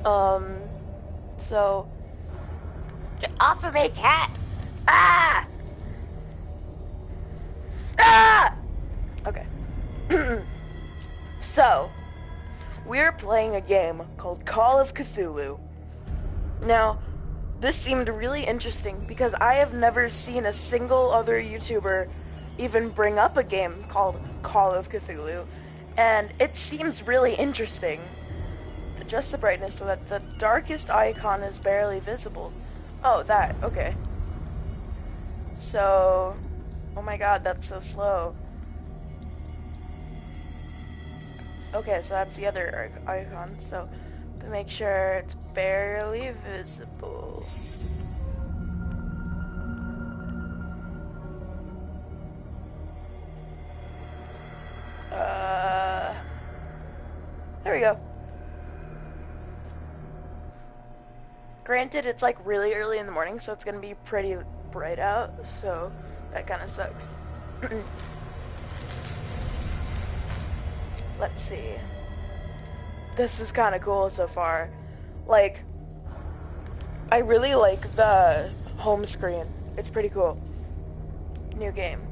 Um, so get off of me, cat! Ah! Ah! Okay. So, we're playing a game called Call of Cthulhu. Now, this seemed really interesting because I have never seen a single other YouTuber even bring up a game called Call of Cthulhu, and it seems really interesting. Adjust the brightness so that the darkest icon is barely visible. Oh, that, okay. So, oh my god, that's so slow. Okay, so that's the other icon, so make sure it's barely visible. There we go. Granted, it's like really early in the morning, so it's gonna be pretty bright out, so that kind of sucks. Let's see. This is kind of cool so far. Like, I really like the home screen. It's pretty cool. New game.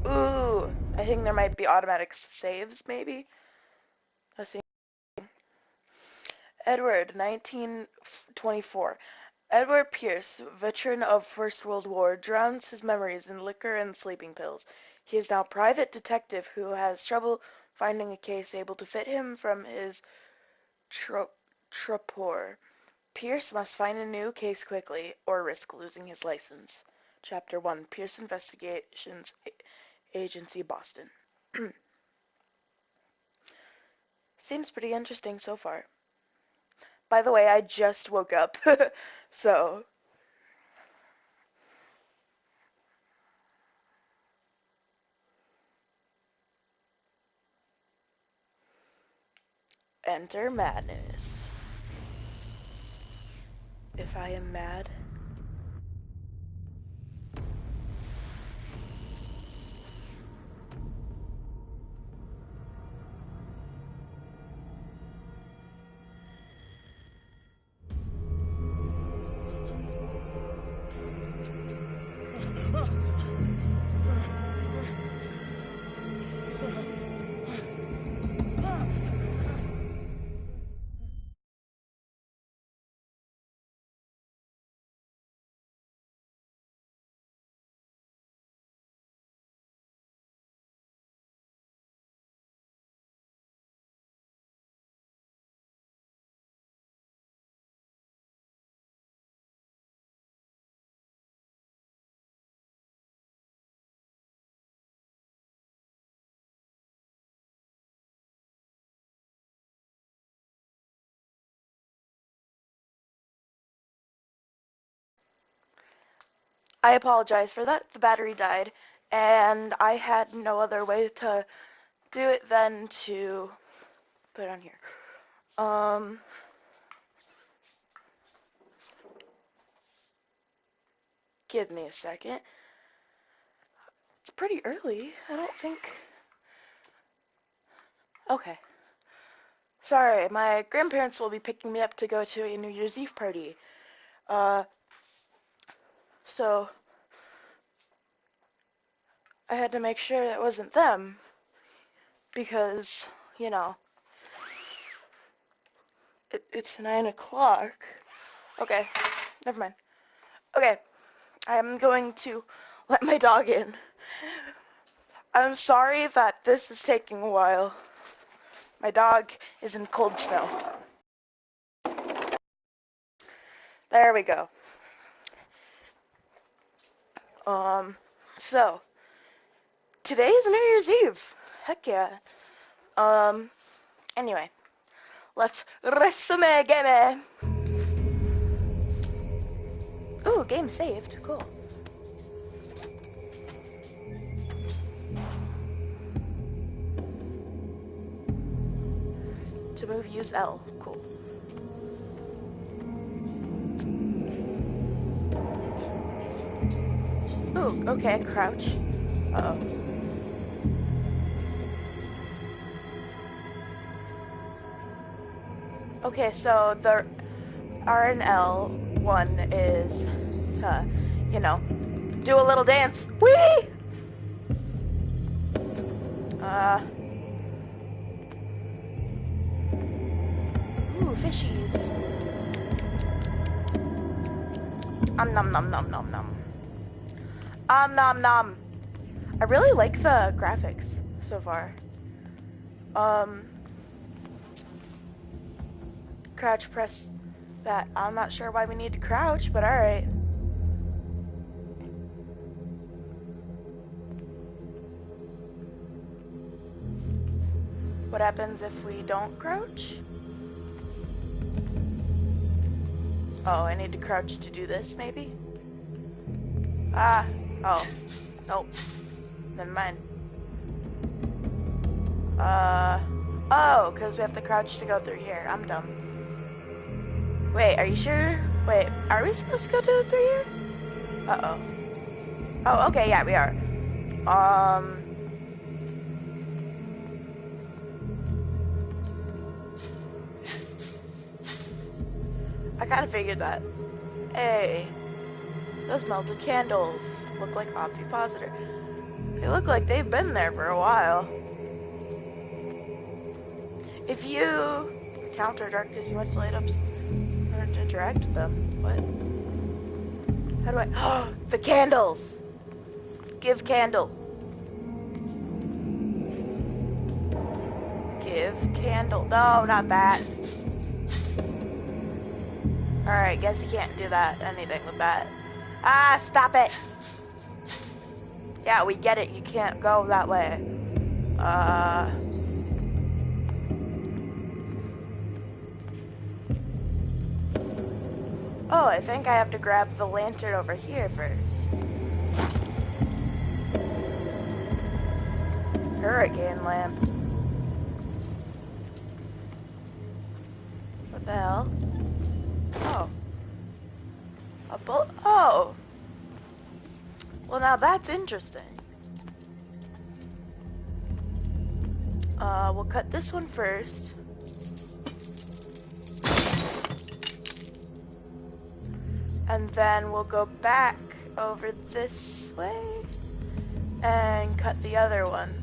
Ooh, I think there might be automatic saves, maybe? Let's see. Edward, 1924. Edward Pierce, veteran of First World War, drowns his memories in liquor and sleeping pills. He is now a private detective who has trouble finding a case able to fit him from his torpor. Pierce must find a new case quickly or risk losing his license. Chapter 1, Pierce Investigations Agency, Boston. Seems pretty interesting so far. By the way, I just woke up, so... Enter madness. If I am mad... I apologize for that. The battery died, and I had no other way to do it than to put it on here. Give me a second. It's pretty early. I don't think... Okay. Sorry, my grandparents will be picking me up to go to a New Year's Eve party. So I had to make sure that wasn't them because, you know, it's 9 o'clock. Okay, never mind. Okay, I'm going to let my dog in. I'm sorry that this is taking a while. My dog is in cold snow. There we go. So, today is New Year's Eve. Heck yeah. Anyway, let's resume game. Ooh, game saved. Cool. To move, use L. Cool. Ooh, okay, crouch. Uh-oh. Okay, so R and L. One is to, you know, do a little dance. Whee! Ooh, fishies. Nom nom nom nom nom. Nom nom. I really like the graphics so far. Crouch press that. I'm not sure why we need to crouch, but alright. What happens if we don't crouch? Oh, I need to crouch to do this, maybe? Ah, oh. Nope. Never mind. Oh, because we have to crouch to go through here. I'm dumb. Wait, are you sure? Wait, are we supposed to go through here? Uh-oh. Oh, okay, yeah, we are. I kind of figured that. Hey, those melted candles look like ovipositor. They look like they've been there for a while. If you counter darkness, much light ups in order to interact with them. What? How do I? Oh, the candles! Give candle. Give candle. No, not that. Alright, guess you can't do anything with that. Ah, stop it! Yeah, we get it. You can't go that way. Oh, I think I have to grab the lantern over here first. Hurricane lamp. What the hell? Oh. A bullet? Oh! Well, now that's interesting. We'll cut this one first. And then we'll go back over this way and cut the other one.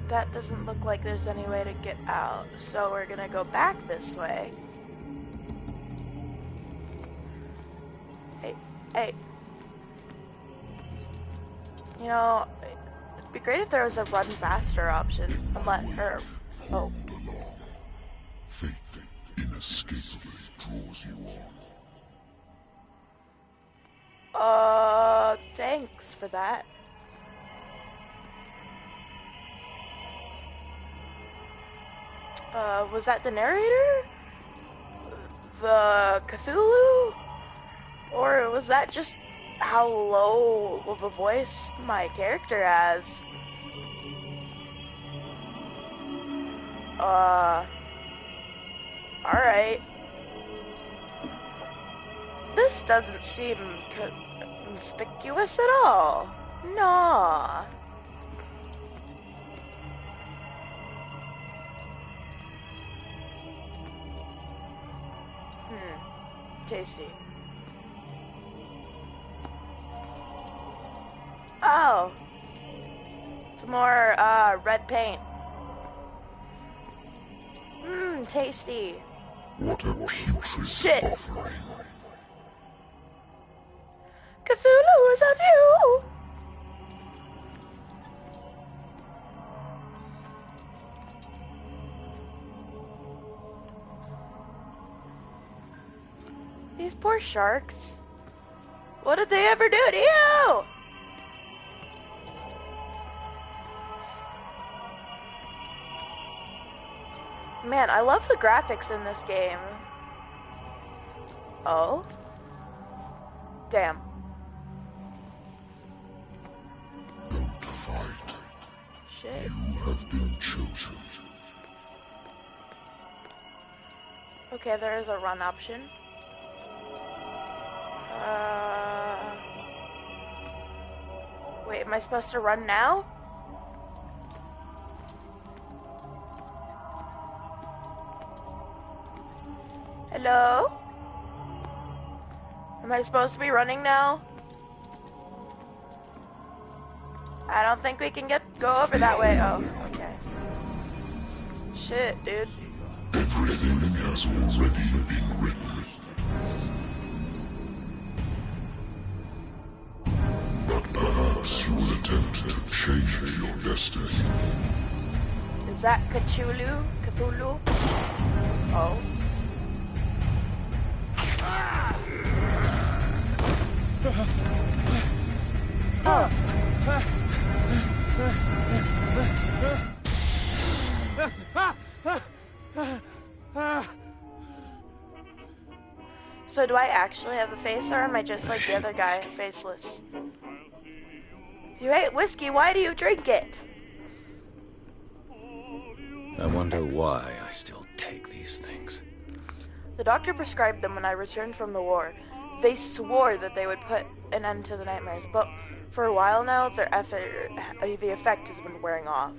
That doesn't look like there's any way to get out, so we're gonna go back this way. Hey. You know, it'd be great if there was a run faster option. And let her. Oh. Fate inescapably draws you on. Thanks for that. Was that the narrator? The Cthulhu? Or was that just how low of a voice my character has? Alright. This doesn't seem conspicuous at all. Nah. Tasty. Oh. Some more, red paint. Tasty. What a putrid Shit. offering. Cthulhu is on you! These poor sharks. What did they ever do to you? Man, I love the graphics in this game. Oh? Damn. Don't fight. Shit. You have been chosen. Okay, there is a run option. Wait, am I supposed to run now? Hello? Am I supposed to be running now? I don't think we can go over that way. Oh, okay. Shit, dude. Everything has already been written. But perhaps you will attempt to change your destiny. Is that Cthulhu? Cthulhu? Oh. Oh. So do I actually have a face, or am I just like the other guy, faceless? If you hate whiskey, why do you drink it? I wonder why I still take these things. The doctor prescribed them when I returned from the war. They swore that they would put an end to the nightmares, but for a while now, the effect has been wearing off.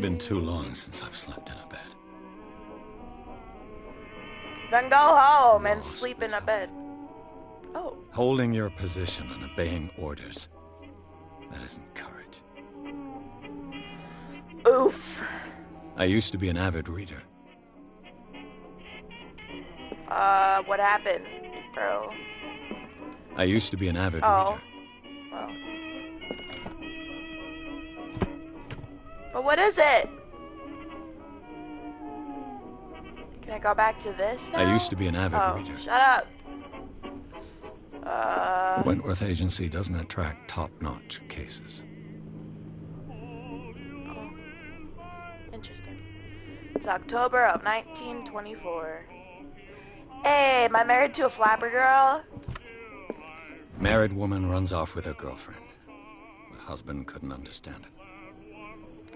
Been too long since I've slept in a bed. Then go home and sleep in a bed. Oh. Holding your position and obeying orders. That isn't courage. Oof. I used to be an avid reader. What happened, bro? I used to be an avid Oh. reader. Well. But what is it? Can I go back to this now? I used to be an avid Oh, reader. shut up. Wentworth Agency doesn't attract top-notch cases. Oh. Interesting. It's October of 1924. Hey, am I married to a flapper girl? Married woman runs off with her girlfriend. The husband couldn't understand it.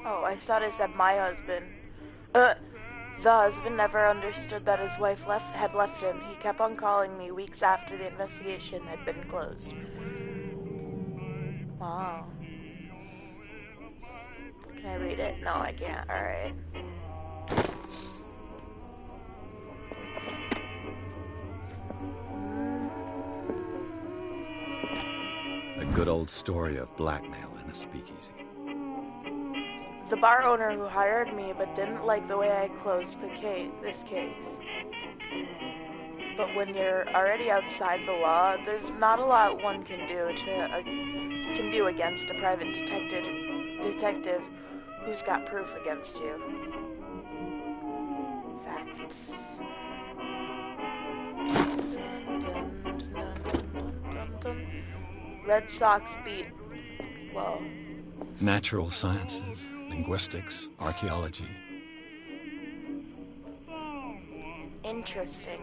Oh, I thought it said my husband. The husband never understood that his wife had left him. He kept on calling me weeks after the investigation had been closed. Wow. Can I read it? No, I can't. Alright. A good old story of blackmail in a speakeasy. The bar owner who hired me but didn't like the way I closed this case. But when you're already outside the law, there's not a lot one can do against a private detective who's got proof against you. Facts. Red Sox beat. Whoa. Natural sciences, linguistics, archaeology. Interesting.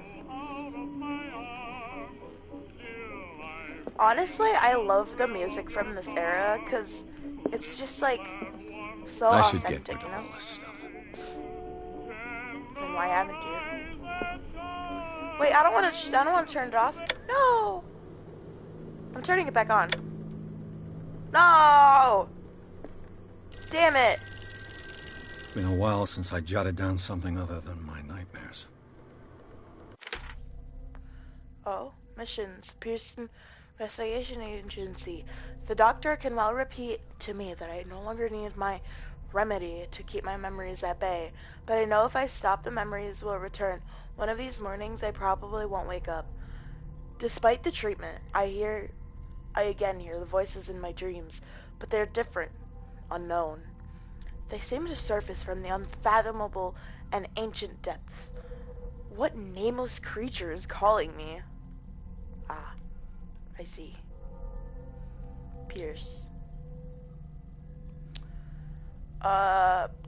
Honestly, I love the music from this era because it's just like so I should authentic, get rid you of know? all this stuff. Then why haven't you? Wait, I don't want to turn it off. No. I'm turning it back on. No. Damn it. It's been a while since I jotted down something other than my nightmares. Oh, missions. Pearson Investigation Agency. The doctor can well repeat to me that I no longer need my remedy to keep my memories at bay, but I know if I stop, the memories will return. One of these mornings, I probably won't wake up. Despite the treatment, I again hear the voices in my dreams, but they're different, unknown. They seem to surface from the unfathomable and ancient depths. What nameless creature is calling me? Ah, I see. Pierce.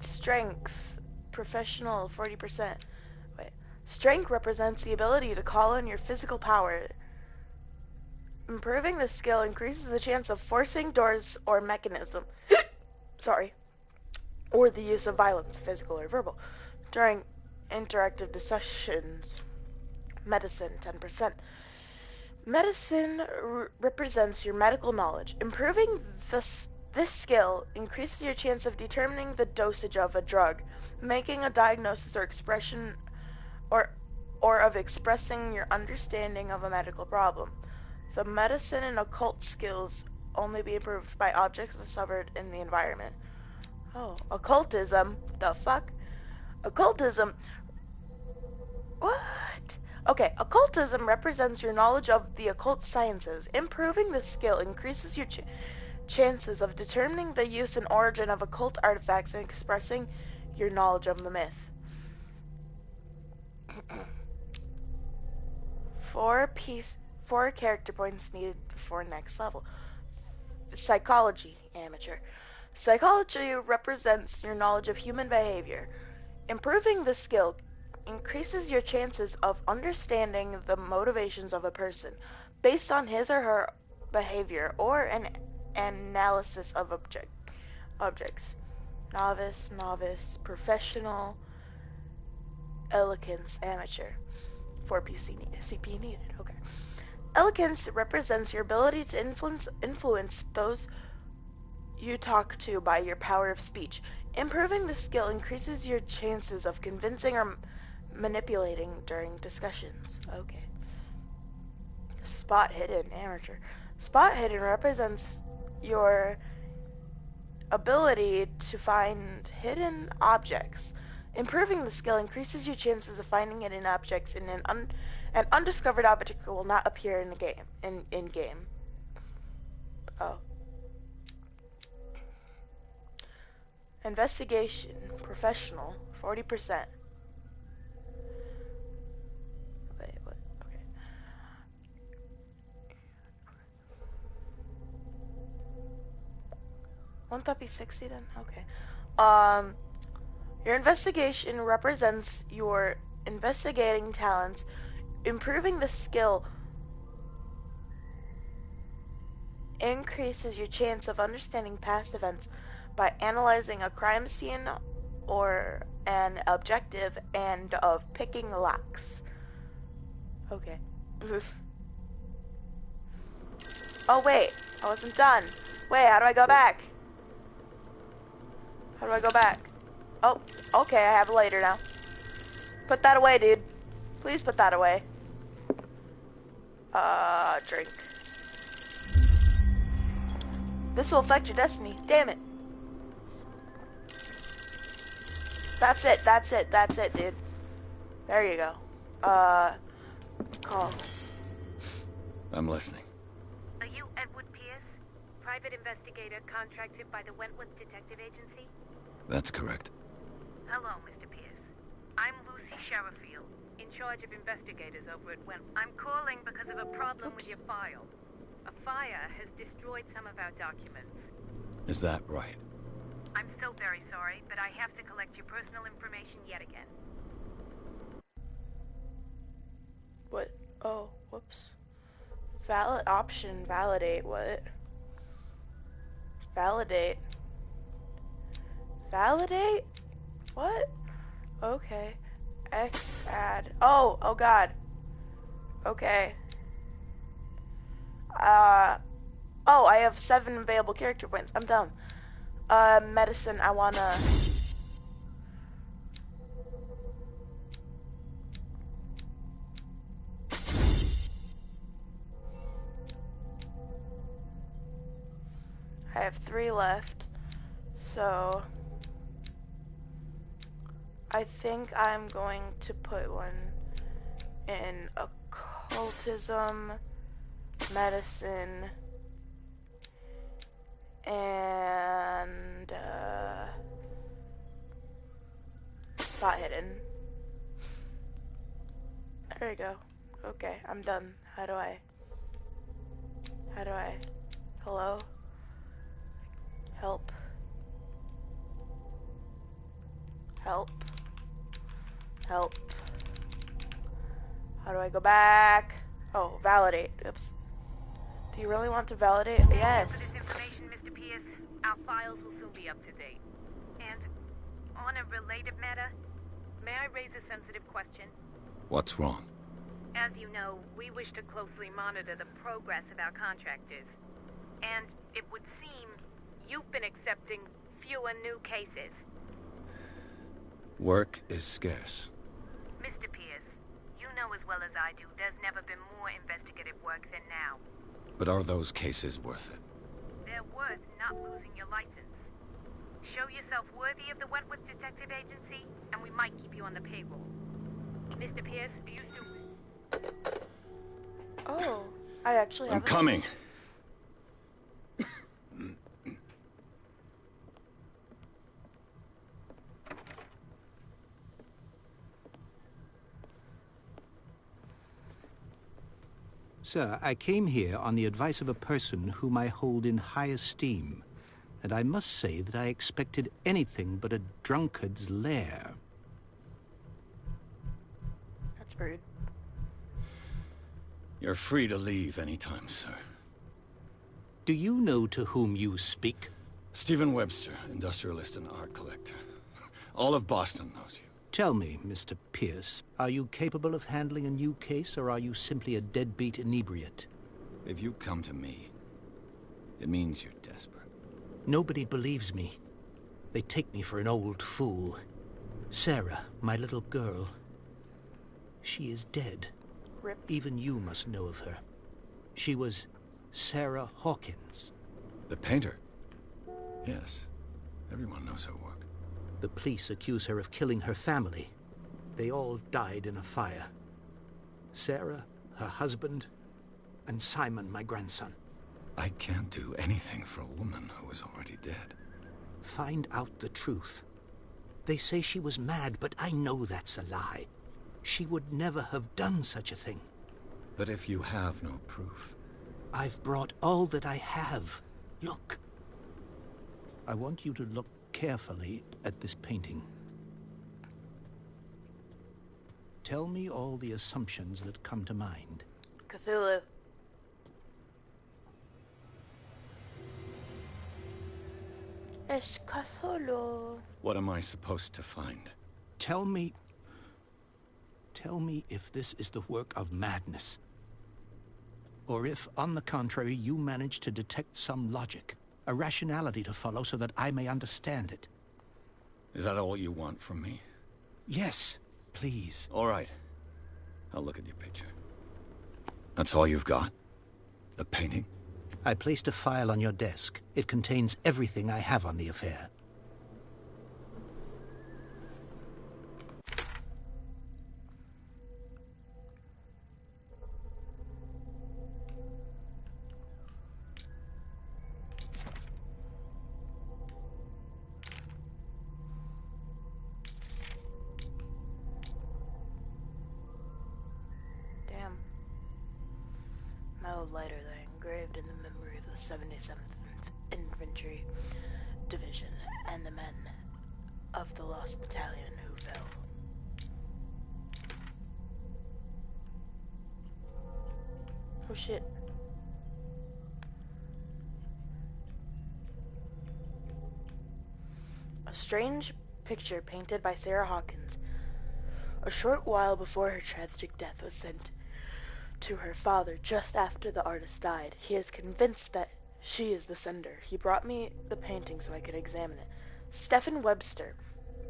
Strength. Professional, 40%. Wait. Strength represents the ability to call in your physical power. Improving this skill increases the chance of forcing doors or mechanism. Sorry. Or the use of violence, physical or verbal, during interactive discussions. Medicine, 10%. Medicine represents your medical knowledge. Improving this skill increases your chance of determining the dosage of a drug, making a diagnosis or expression or of expressing your understanding of a medical problem. The medicine and occult skills only be improved by objects discovered in the environment. Oh, occultism? The fuck? Occultism. What? Okay, occultism represents your knowledge of the occult sciences. Improving this skill increases your chances of determining the use and origin of occult artifacts and expressing your knowledge of the myth. 4 character points needed for next level. Psychology, amateur. Psychology represents your knowledge of human behavior. Improving this skill increases your chances of understanding the motivations of a person based on his or her behavior or an analysis of objects. Novice, professional, eloquence, amateur. 4 CP needed. Okay. Eloquence represents your ability to influence those you talk to by your power of speech. Improving this skill increases your chances of convincing or manipulating during discussions. Okay. Spot hidden, amateur. Spot hidden represents your ability to find hidden objects. Improving the skill increases your chances of finding hidden objects in an undiscovered object will not appear in the game. In game. Oh. Investigation, professional, 40%. Wait, what? Okay. Won't that be 60 then? Okay. Your investigation represents your investigating talents. Improving the skill increases your chance of understanding past events by analyzing a crime scene or an objective and of picking locks. Okay. Oh wait, I wasn't done. Wait, how do I go back? How do I go back? Oh, okay, I have a lighter now. Put that away, dude. Please put that away. Drink. This will affect your destiny. Damn it. That's it, dude. There you go. Call. I'm listening. Are you Edward Pierce? Private investigator contracted by the Wentworth Detective Agency? That's correct. Hello, Mr. Pierce. I'm Lucy Sherifield, in charge of investigators over at Wentworth. I'm calling because of a problem with your file. A fire has destroyed some of our documents. Is that right? I'm so very sorry, but I have to collect your personal information yet again. What? Oh, whoops. Validate, what? Validate? What? Okay. X add. Oh god. Okay. Oh, I have 7 available character points. I'm dumb. Medicine, I wanna... I have 3 left, so... I think I'm going to put one in occultism, medicine, and spot hidden. There we go. Okay, I'm done. How do I? Hello? Help. How do I go back? Oh, validate. Oops. Do you really want to validate? Thank you for Yes. this information, Mr. Pierce. Our files will soon be up to date. And on a related matter, may I raise a sensitive question? What's wrong? As you know, we wish to closely monitor the progress of our contractors. And it would seem you've been accepting fewer new cases. Work is scarce. Mr. Pierce, you know as well as I do, there's never been more investigative work than now. But are those cases worth it? They're worth not losing your license. Show yourself worthy of the Wentworth Detective Agency, and we might keep you on the payroll. Mr. Pierce, do you still... Oh, I actually have I'm coming. Sir, I came here on the advice of a person whom I hold in high esteem, and I must say that I expected anything but a drunkard's lair. That's rude. You're free to leave anytime, sir. Do you know to whom you speak? Stephen Webster, industrialist and art collector. All of Boston knows you. Tell me, Mr. Pierce, are you capable of handling a new case, or are you simply a deadbeat inebriate? If you come to me, it means you're desperate. Nobody believes me. They take me for an old fool. Sarah, my little girl, she is dead. Rip. Even you must know of her. She was Sarah Hawkins. The painter? Yes. Everyone knows her work. The police accuse her of killing her family. They all died in a fire. Sarah, her husband, and Simon, my grandson. I can't do anything for a woman who is already dead. Find out the truth. They say she was mad, but I know that's a lie. She would never have done such a thing. But if you have no proof... I've brought all that I have. Look. I want you to look carefully at this painting. Tell me all the assumptions that come to mind. Cthulhu. It's Cthulhu. What am I supposed to find? Tell me if this is the work of madness. Or if, on the contrary, you manage to detect some logic, a rationality to follow so that I may understand it. Is that all you want from me? Yes, please. All right. I'll look at your picture. That's all you've got? The painting? I placed a file on your desk. It contains everything I have on the affair. Damn. My old lighter there, engraved in the memory of the 77th Infantry Division and the men of the lost battalion who fell. Oh shit. A strange picture painted by Sarah Hawkins. A short while before her tragic death was sent to her father just after the artist died. He is convinced that she is the sender. He brought me the painting so I could examine it. Stephen Webster,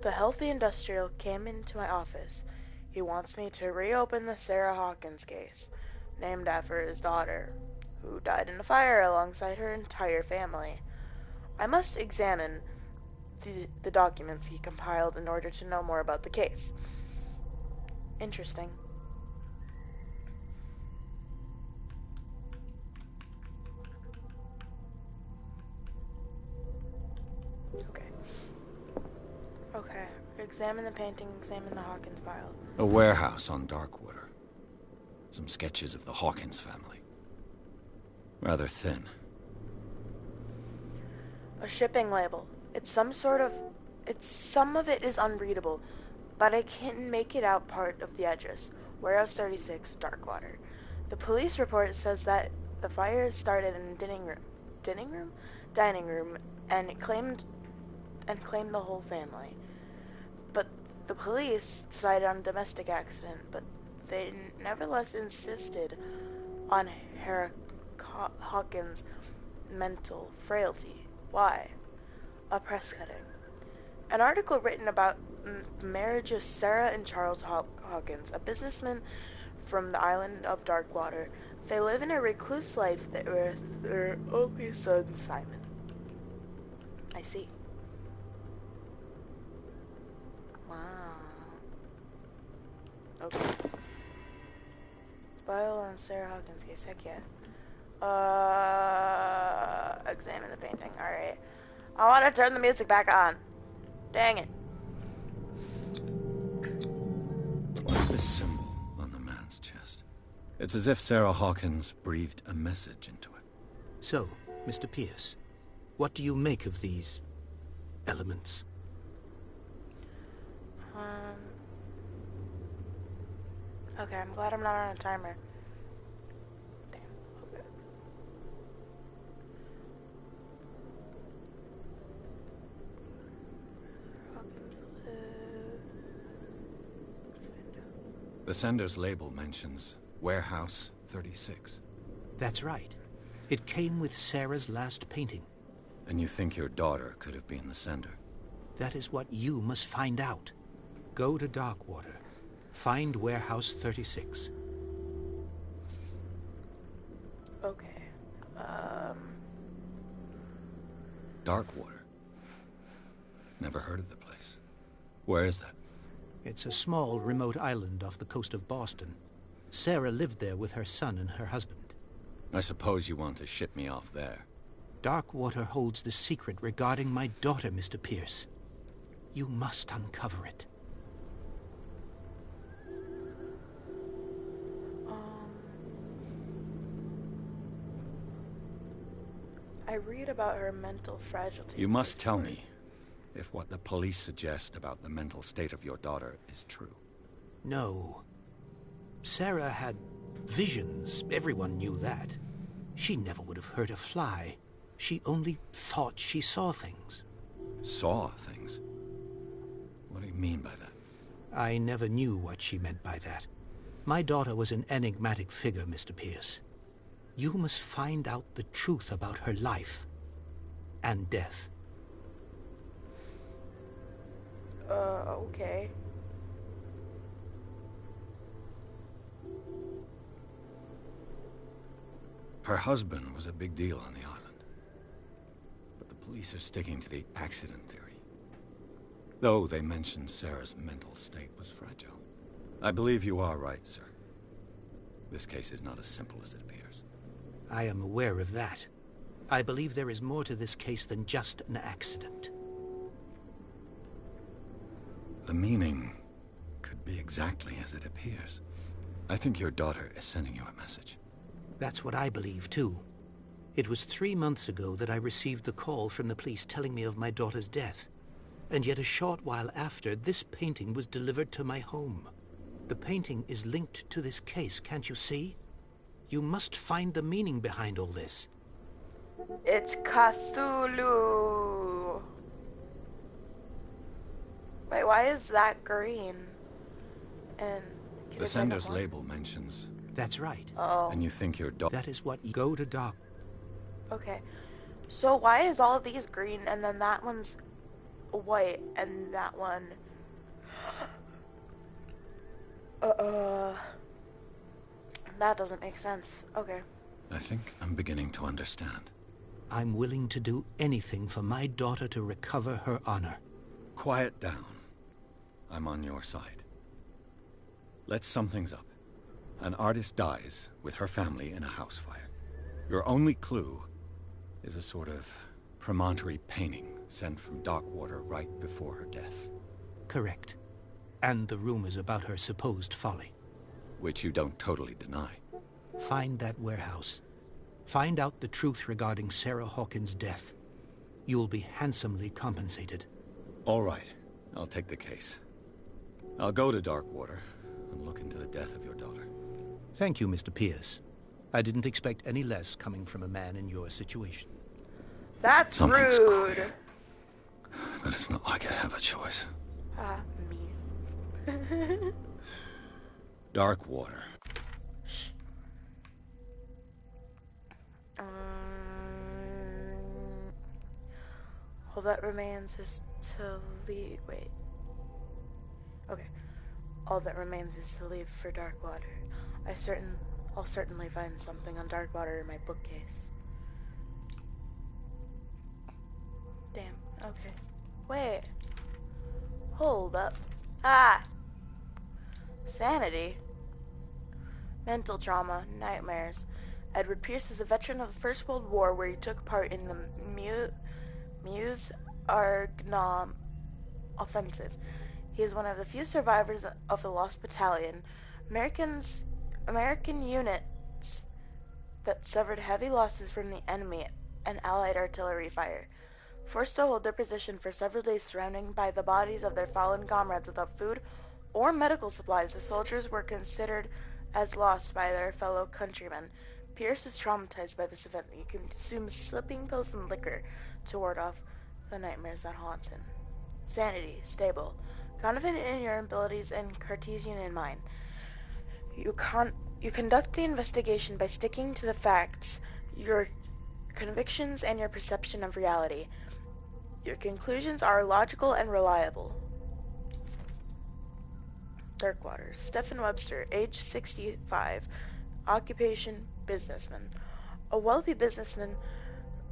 the healthy industrial, came into my office. He wants me to reopen the Sarah Hawkins case, named after his daughter, who died in a fire alongside her entire family. I must examine the documents he compiled in order to know more about the case. Interesting. Okay. Examine the painting, examine the Hawkins file. A warehouse on Darkwater. Some sketches of the Hawkins family. Rather thin. A shipping label. Some of it is unreadable, but I can make it out part of the address. Warehouse 36, Darkwater. The police report says that the fire started in dining room, and claimed the whole family. But the police decided on domestic accident, but they nevertheless insisted on Harry Hawkins' mental frailty. Why? A press cutting. An article written about the marriage of Sarah and Charles Hawkins, a businessman from the island of Darkwater. They live in a recluse life with their only son, Simon. I see. Wow. Okay. File on Sarah Hawkins' case. Heck yeah. Examine the painting. Alright. I want to turn the music back on. Dang it. What's this symbol on the man's chest? It's as if Sarah Hawkins breathed a message into it. So, Mr. Pierce, what do you make of these elements? Okay, I'm glad I'm not on a timer. Damn. Okay. The sender's label mentions Warehouse 36. That's right. It came with Sarah's last painting. And you think your daughter could have been the sender? That is what you must find out. Go to Darkwater. Find Warehouse 36. Okay. Darkwater? Never heard of the place. Where is that? It's a small, remote island off the coast of Boston. Sarah lived there with her son and her husband. I suppose you want to ship me off there. Darkwater holds the secret regarding my daughter, Mr. Pierce. You must uncover it. I read about her mental fragility. You must tell me if what the police suggest about the mental state of your daughter is true. No. Sarah had visions. Everyone knew that. She never would have hurt a fly. She only thought she saw things. Saw things? What do you mean by that? I never knew what she meant by that. My daughter was an enigmatic figure, Mr. Pierce. You must find out the truth about her life and death. Okay. Her husband was a big deal on the island. But the police are sticking to the accident theory. Though they mentioned Sarah's mental state was fragile. I believe you are right, sir. This case is not as simple as it appears. I am aware of that. I believe there is more to this case than just an accident. The meaning could be exactly as it appears. I think your daughter is sending you a message. That's what I believe, too. It was 3 months ago that I received the call from the police telling me of my daughter's death. And yet a short while after, this painting was delivered to my home. The painting is linked to this case, can't you see? You must find the meaning behind all this. It's Cthulhu. Wait, why is that green? And the sender's label mentions. That's right. Oh. And you think your daughter... That is what you go to Doc. Okay. So why is all of these green and then that one's white and that one... That doesn't make sense. Okay. I think I'm beginning to understand. I'm willing to do anything for my daughter to recover her honor. Quiet down. I'm on your side. Let's sum things up. An artist dies with her family in a house fire. Your only clue is a sort of promontory painting sent from Darkwater right before her death. Correct. And the rumors about her supposed folly. Which you don't totally deny. Find that warehouse. Find out the truth regarding Sarah Hawkins' death. You'll be handsomely compensated. All right. I'll take the case. I'll go to Darkwater. and look into the death of your daughter. Thank you, Mr. Pierce. I didn't expect any less coming from a man in your situation. That's Something's rude. queer. But it's not like I have a choice. Ah, me. Dark water. Shh. All that remains is to leave. Wait. Okay. All that remains is to leave for dark water. I'll certainly find something on dark water in my bookcase. Damn. Okay. Wait. Hold up. Ah! Sanity. Mental trauma. Nightmares. Edward Pierce is a veteran of the First World War where he took part in the Meuse-Argonne offensive. He is one of the few survivors of the Lost Battalion, American units that suffered heavy losses from the enemy and Allied artillery fire. Forced to hold their position for several days surrounded by the bodies of their fallen comrades without food or medical supplies, the soldiers were considered as lost by their fellow countrymen. Pierce is traumatized by this event. He consumes sleeping pills and liquor to ward off the nightmares that haunt him. Sanity. Stable. Confident in your abilities and Cartesian in mind. You conduct the investigation by sticking to the facts, your convictions, and your perception of reality. Your conclusions are logical and reliable. Darkwater. Stephen Webster, age 65, occupation, businessman. A wealthy businessman,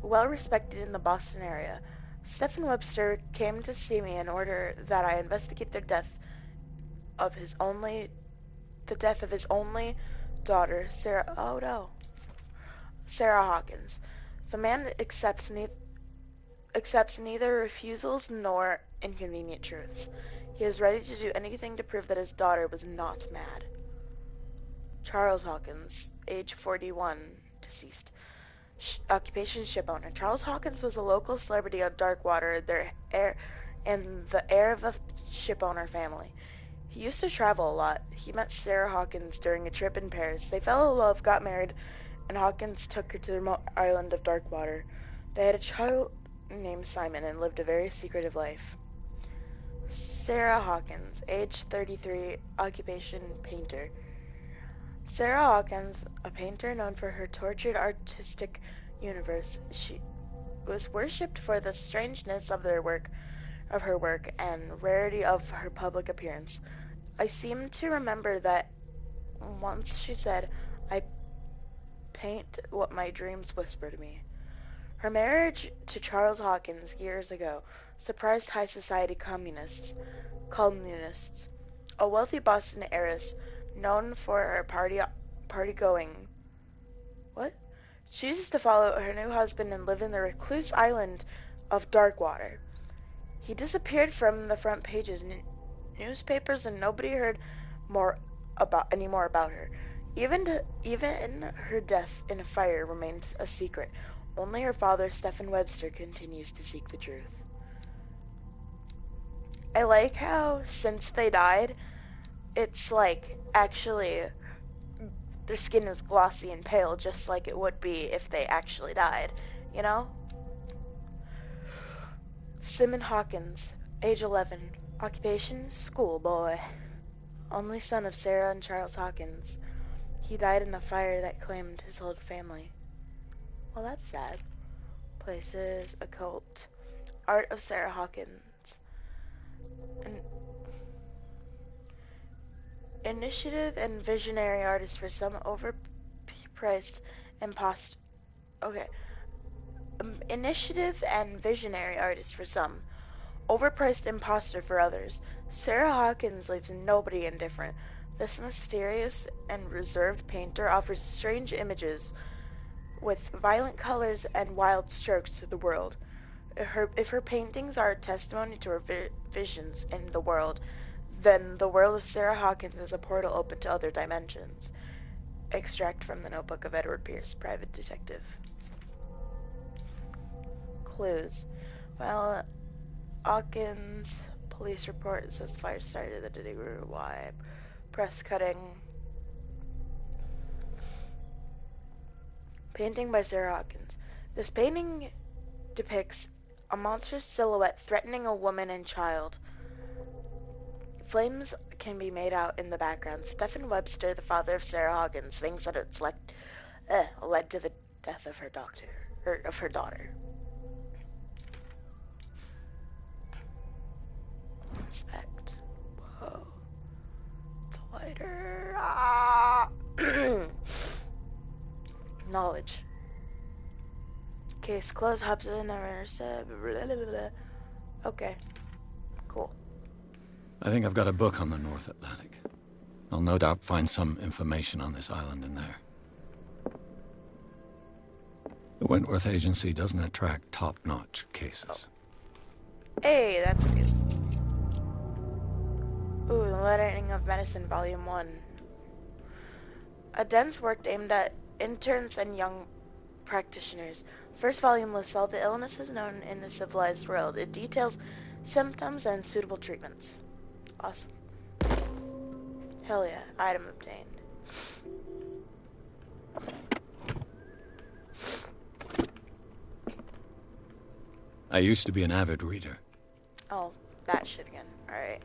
well respected in the Boston area. Stephen Webster came to see me in order that I investigate the death of his only daughter, Sarah Hawkins. The man accepts neither refusals nor inconvenient truths. He is ready to do anything to prove that his daughter was not mad. Charles Hawkins, age 41, deceased. Occupation shipowner. Charles Hawkins was a local celebrity of Darkwater, and the heir of a shipowner family. He used to travel a lot. He met Sarah Hawkins during a trip in Paris. They fell in love, got married, and Hawkins took her to the remote island of Darkwater. They had a child named Simon and lived a very secretive life. Sarah Hawkins, age 33, occupation painter. Sarah Hawkins, a painter known for her tortured artistic universe, she was worshipped for the strangeness of her work and rarity of her public appearance. I seem to remember that once she said, "I paint what my dreams whisper to me." Her marriage to Charles Hawkins years ago surprised high society columnists. A wealthy Boston heiress known for her party-going. Chooses to follow her new husband and live in the recluse island of Darkwater. He disappeared from the front pages, newspapers, and nobody heard any more about her. Even her death in a fire remains a secret. Only her father, Stephen Webster, continues to seek the truth. I like how, since they died, it's like, actually, their skin is glossy and pale, just like it would be if they actually died, you know? Simon Hawkins, age 11, occupation, schoolboy. Only son of Sarah and Charles Hawkins. He died in the fire that claimed his whole family. Well, that's sad. Places, occult, art of Sarah Hawkins. Initiative and visionary artist for some, overpriced imposter. Okay. Initiative and visionary artist for some, overpriced imposter for others. Sarah Hawkins leaves nobody indifferent. This mysterious and reserved painter offers strange images with violent colors and wild strokes to the world. If her paintings are a testimony to her visions in the world, then the world of Sarah Hawkins is a portal open to other dimensions. Extract from the notebook of Edward Pierce, private detective. Clues. Well, Hawkins police report says fire started at the Digger. Why? Press cutting. Painting by Sarah Hawkins. This painting depicts a monstrous silhouette threatening a woman and child. Flames can be made out in the background. Stephen Webster, the father of Sarah Hawkins, thinks that it's led to the death of her daughter. Inspect. Whoa. It's a lighter. Ah! Knowledge. Case closed. Hobson never said. Okay. Cool. I think I've got a book on the North Atlantic. I'll no doubt find some information on this island in there. The Wentworth Agency doesn't attract top-notch cases. Hey, that's good. Ooh, The Lettering of Medicine, Volume 1. A dense work aimed at interns and young practitioners. First volume lists all the illnesses known in the civilized world. It details symptoms and suitable treatments. Awesome. Hell yeah. Item obtained. I used to be an avid reader. Oh, that shit again. Alright.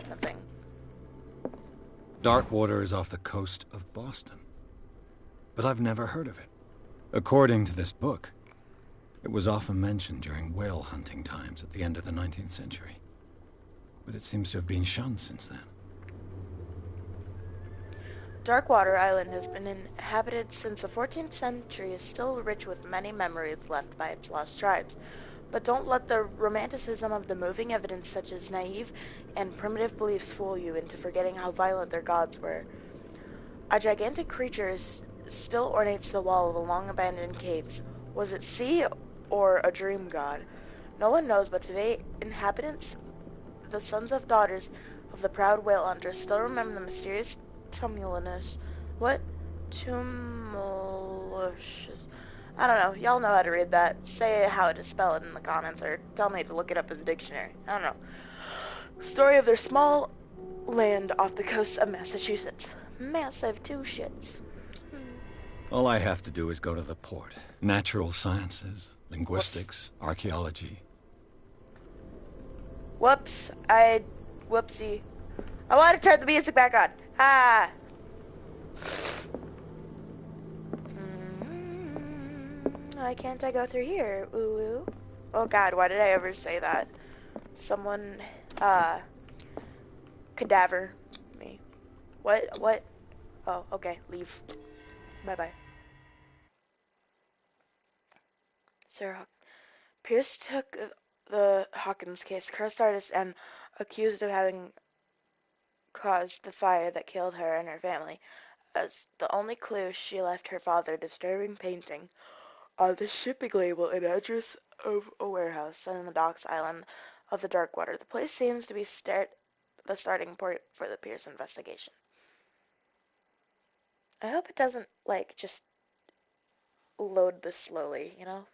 Nothing. Darkwater is off the coast of Boston. But I've never heard of it. According to this book, it was often mentioned during whale hunting times at the end of the 19th century. But it seems to have been shunned since then. Darkwater Island has been inhabited since the 14th century, is still rich with many memories left by its lost tribes. But don't let the romanticism of the moving evidence such as naive and primitive beliefs fool you into forgetting how violent their gods were. A gigantic creature still ornates the wall of the long-abandoned caves. Was it sea or a dream god? No one knows, but today inhabitants, the sons of daughters of the proud whale hunters, still remember the mysterious tumulus. What? Tumulus. I don't know. Y'all know how to read that. Say how it is spelled in the comments, or tell me to look it up in the dictionary. I don't know. Story of their small land off the coast of Massachusetts. Massive two shits. All I have to do is go to the port. Natural sciences, linguistics, archaeology. Whoopsie. I want to turn the music back on. Why can't I go through here? Ooh. Oh god, why did I ever say that? Someone, cadaver me. What? Oh, okay, leave. Bye-bye. Sarah Pierce took the Hawkins case, cursed artist, and accused of having caused the fire that killed her and her family. As the only clue, she left her father disturbing painting on the shipping label and address of a warehouse on the docks island of the Darkwater. The place seems to be the starting point for the Pierce investigation. I hope it doesn't, like, just load this slowly, you know?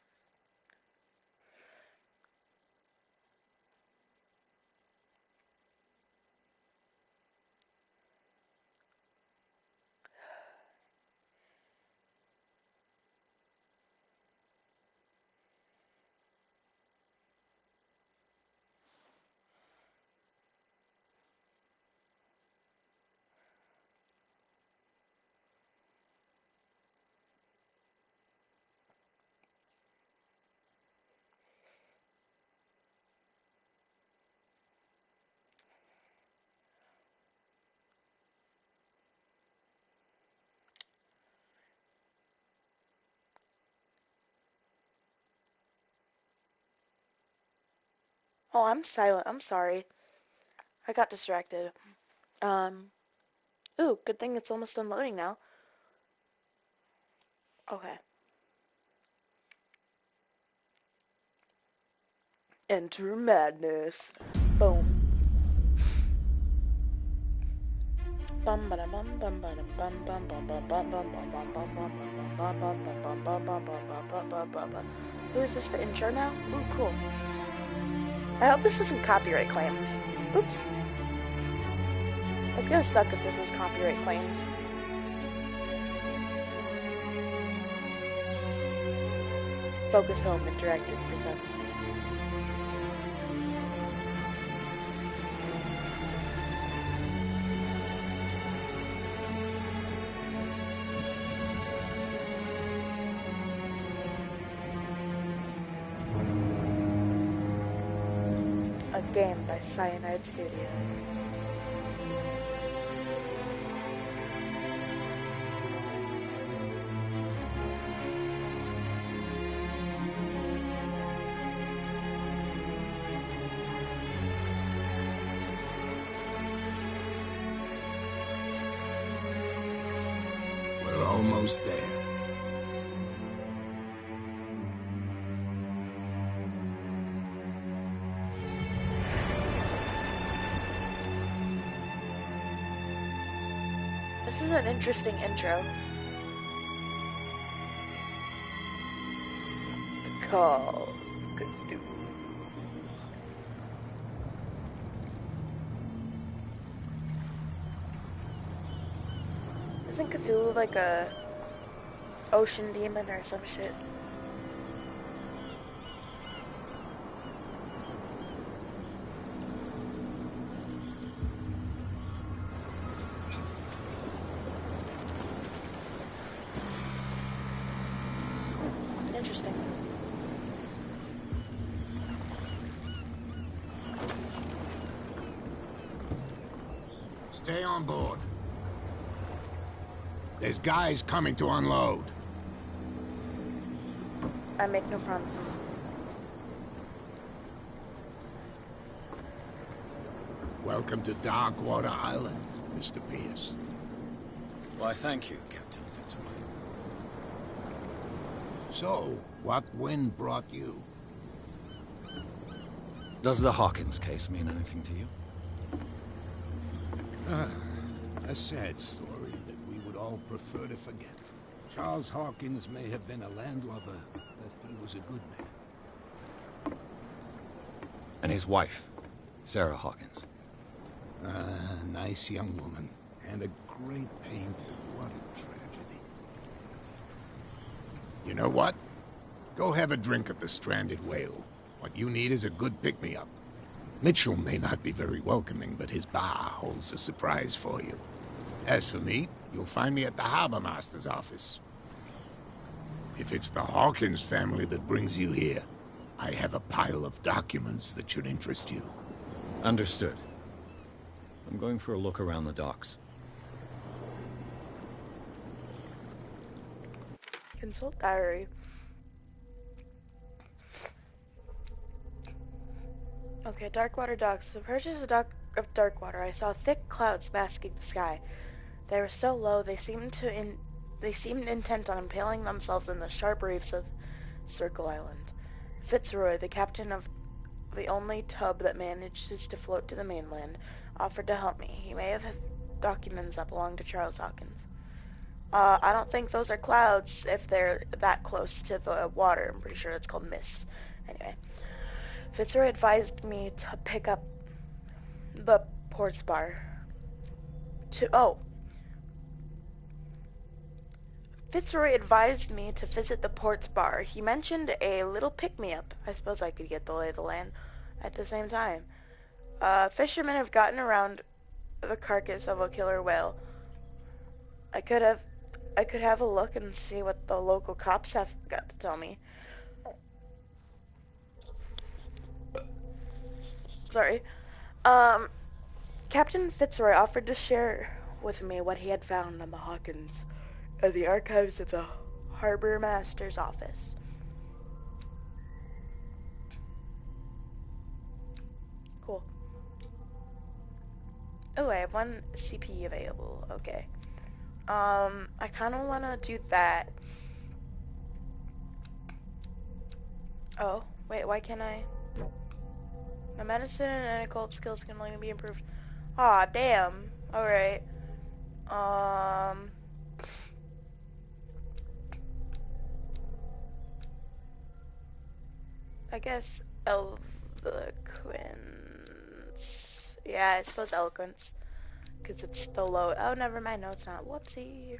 Oh, I'm silent. I'm sorry. I got distracted. Ooh, good thing it's almost unloading now. Okay. Enter madness. Boom. Who is this, the intro now? Ooh, cool. I hope this isn't copyright claimed. Oops. It's gonna suck if this is copyright claimed. Focus Home Interactive presents. A game by Cyanide Studio. We're almost there. This is an interesting intro. Call of Cathulu. Isn't Cthulhu like a ocean demon or some shit? Interesting. Stay on board. There's guys coming to unload. I make no promises. Welcome to Darkwater Island, Mr. Pierce. Why, thank you, Captain Fitzroy. So, what wind brought you? Does the Hawkins case mean anything to you? A sad story that we would all prefer to forget. Charles Hawkins may have been a landlubber, but he was a good man. And his wife, Sarah Hawkins. Nice young woman, and a great painter. What a tragedy. You know what? Go have a drink at the Stranded Whale. What you need is a good pick-me-up. Mitchell may not be very welcoming, but his bar holds a surprise for you. As for me, you'll find me at the Harbor Master's office. If it's the Hawkins family that brings you here, I have a pile of documents that should interest you. Understood. I'm going for a look around the docks. Consult diary. Okay, Darkwater docks. Approaches the dock of Darkwater. I saw thick clouds masking the sky. They were so low they seemed intent on impaling themselves in the sharp reefs of Circle Island. Fitzroy, the captain of the only tub that manages to float to the mainland, offered to help me. He may have documents that belong to Charles Hawkins. I don't think those are clouds if they're that close to the water. I'm pretty sure it's called mist. Anyway, Fitzroy advised me to pick up the ports bar. Fitzroy advised me to visit the ports bar. He mentioned a little pick-me-up. I suppose I could get the lay of the land at the same time. Fishermen have gotten around the carcass of a killer whale. I could have a look and see what the local cops have got to tell me. Sorry. Captain Fitzroy offered to share with me what he had found on the Hawkins in the archives of the Harbor Master's office. Cool. Oh, I have one CP available. Okay. I kind of want to do that. Oh, wait, why can't I? My medicine and occult skills can only be improved. Aw, damn. Alright. I guess Eloquence. Yeah, I suppose eloquence. Because it's the low. Oh, never mind. No, it's not. Whoopsie.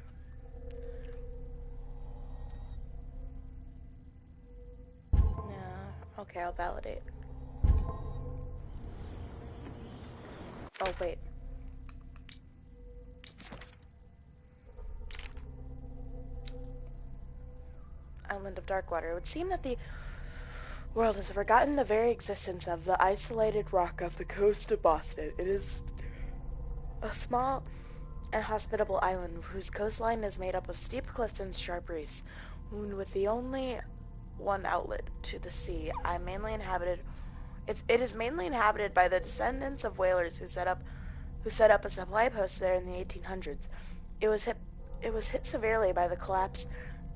No. Okay, I'll validate. Oh, wait. Island of Darkwater. It would seem that the world has forgotten the very existence of the isolated rock off the coast of Boston. It is a small and hospitable island whose coastline is made up of steep cliffs and sharp reefs, with the only one outlet to the sea. It is mainly inhabited by the descendants of whalers who set up a supply post there in the 1800s. It was hit severely by the collapse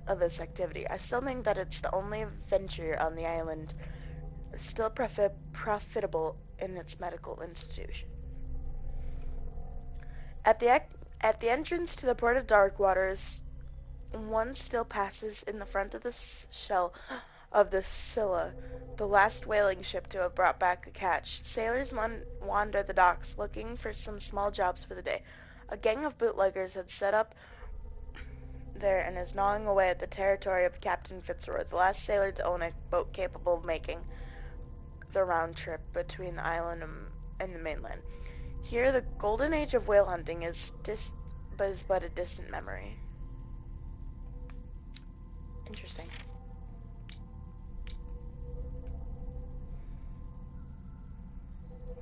of this activity. I still think that it's the only venture on the island still profitable in its medical institution. At the entrance to the port of Darkwaters, one still passes in the front of the shell of the Scylla, the last whaling ship to have brought back a catch. Sailors wander the docks looking for some small jobs for the day. A gang of bootleggers had set up there and is gnawing away at the territory of Captain Fitzroy, the last sailor to own a boat capable of making the round trip between the island and the mainland. Here, the golden age of whale hunting is but a distant memory. Interesting.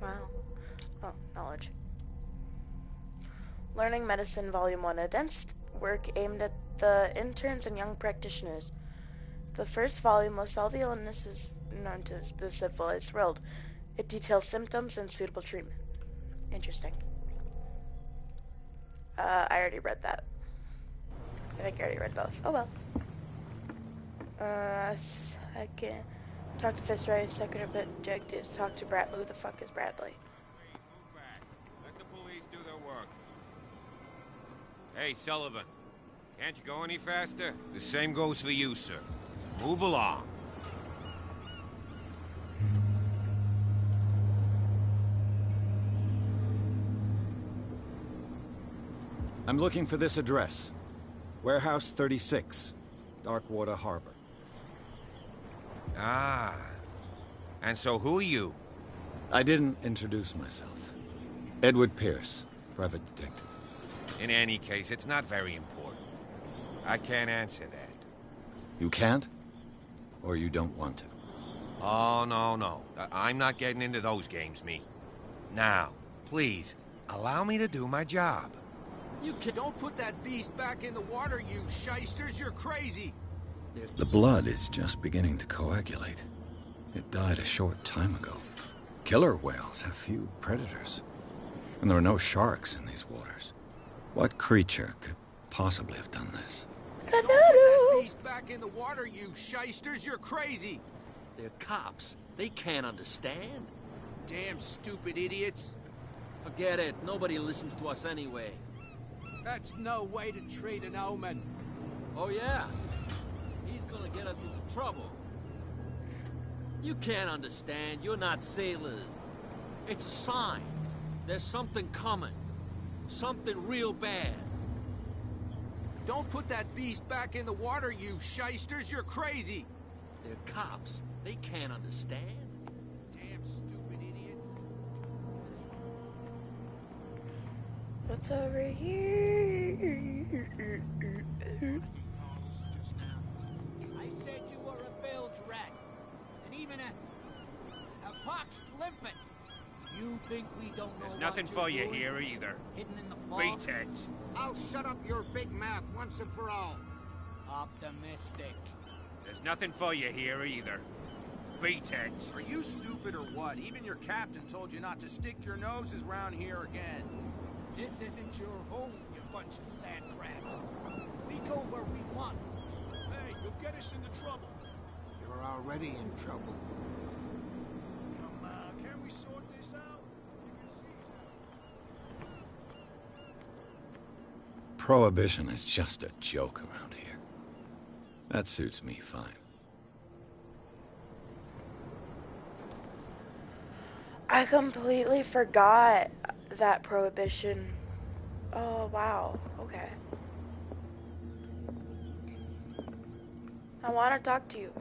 Wow. Oh, knowledge. Learning Medicine Volume 1, a dense work aimed at the interns and young practitioners. The first volume lists all the illnesses known to the civilized world. It details symptoms and suitable treatment. Interesting. I already read that. I think I already read both. Oh well. Second. Talk to Fitzroy. Second objectives. Talk to Brad. Who the fuck is Bradley? Move back. Let the police do their work. Hey, Sullivan. Can't you go any faster? The same goes for you, sir. Move along. I'm looking for this address. Warehouse 36, Darkwater Harbor. Ah. And so who are you? I didn't introduce myself. Edward Pierce, private detective. In any case, it's not very important. I can't answer that. You can't? Or you don't want to? Oh, no. I'm not getting into those games, me. Now, please, allow me to do my job. You don't put that beast back in the water, you shysters. You're crazy. The blood is just beginning to coagulate. It died a short time ago. Killer whales have few predators. And there are no sharks in these waters. What creature could possibly have done this? Don't put that beast back in the water, you shysters. You're crazy. They're cops. They can't understand. Damn stupid idiots. Forget it. Nobody listens to us anyway. That's no way to treat an omen. Oh, yeah? He's gonna get us into trouble. You can't understand. You're not sailors. It's a sign. There's something coming. Something real bad. Don't put that beast back in the water, you shysters. You're crazy. They're cops. They can't understand. Damn stupid idiots. What's over here? I said you were a bilge rat, and even a poxed limpet. You think we don't know? There's nothing what for you're you doing? here either. Hidden in the fog? Beat it. I'll shut up your big mouth once and for all. Optimistic. There's nothing for you here either. Beat it. Are you stupid or what? Even your captain told you not to stick your noses around here again. This isn't your home, you bunch of sand crabs. We go where we want. Hey, you'll get us into trouble. You're already in trouble. Come on, can we sort this out? Prohibition is just a joke around here. That suits me fine. I completely forgot that prohibition. Oh, wow. Okay. I want to talk to you.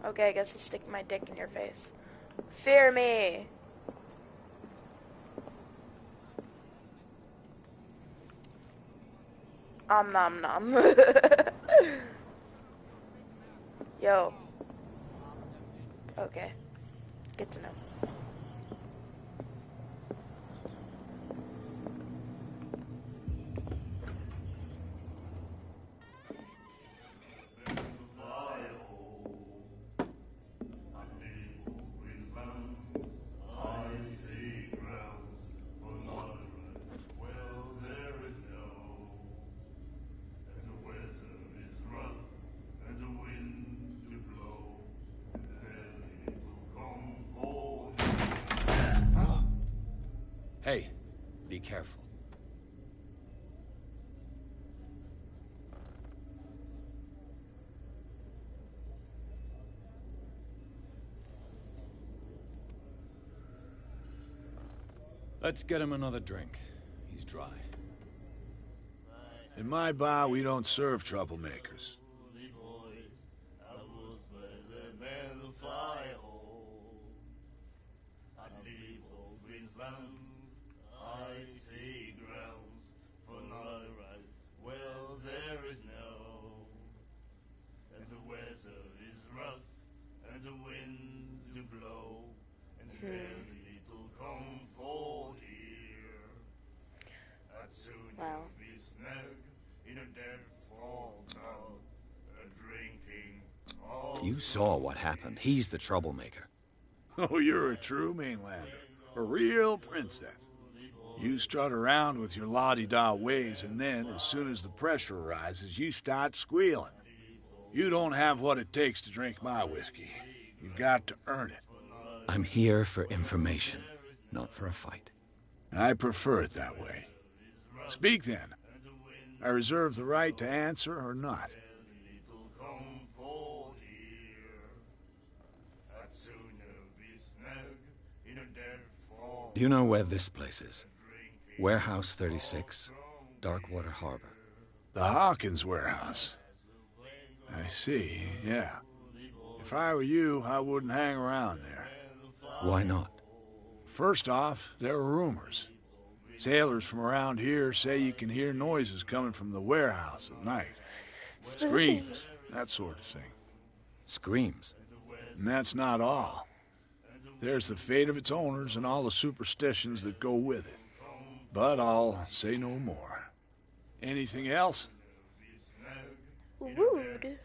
Okay, I guess I'll stick my dick in your face. Fear me. Nom nom. Yo. Okay. Good to know. Hey, be careful. Let's get him another drink. He's dry. In my bar, we don't serve troublemakers. Wow. You saw what happened. He's the troublemaker. Oh, you're a true mainlander. A real princess. You strut around with your la-di-da ways, and then, as soon as the pressure arises, you start squealing. You don't have what it takes to drink my whiskey. You've got to earn it. I'm here for information, not for a fight. I prefer it that way. Speak then. I reserve the right to answer or not. Do you know where this place is? Warehouse 36, Darkwater Harbor. The Hawkins warehouse. I see, yeah. If I were you, I wouldn't hang around there. Why not? First off, there are rumors. Sailors from around here say you can hear noises coming from the warehouse at night. Screams, that sort of thing. Screams? And that's not all. There's the fate of its owners and all the superstitions that go with it. But I'll say no more. Anything else? Rude.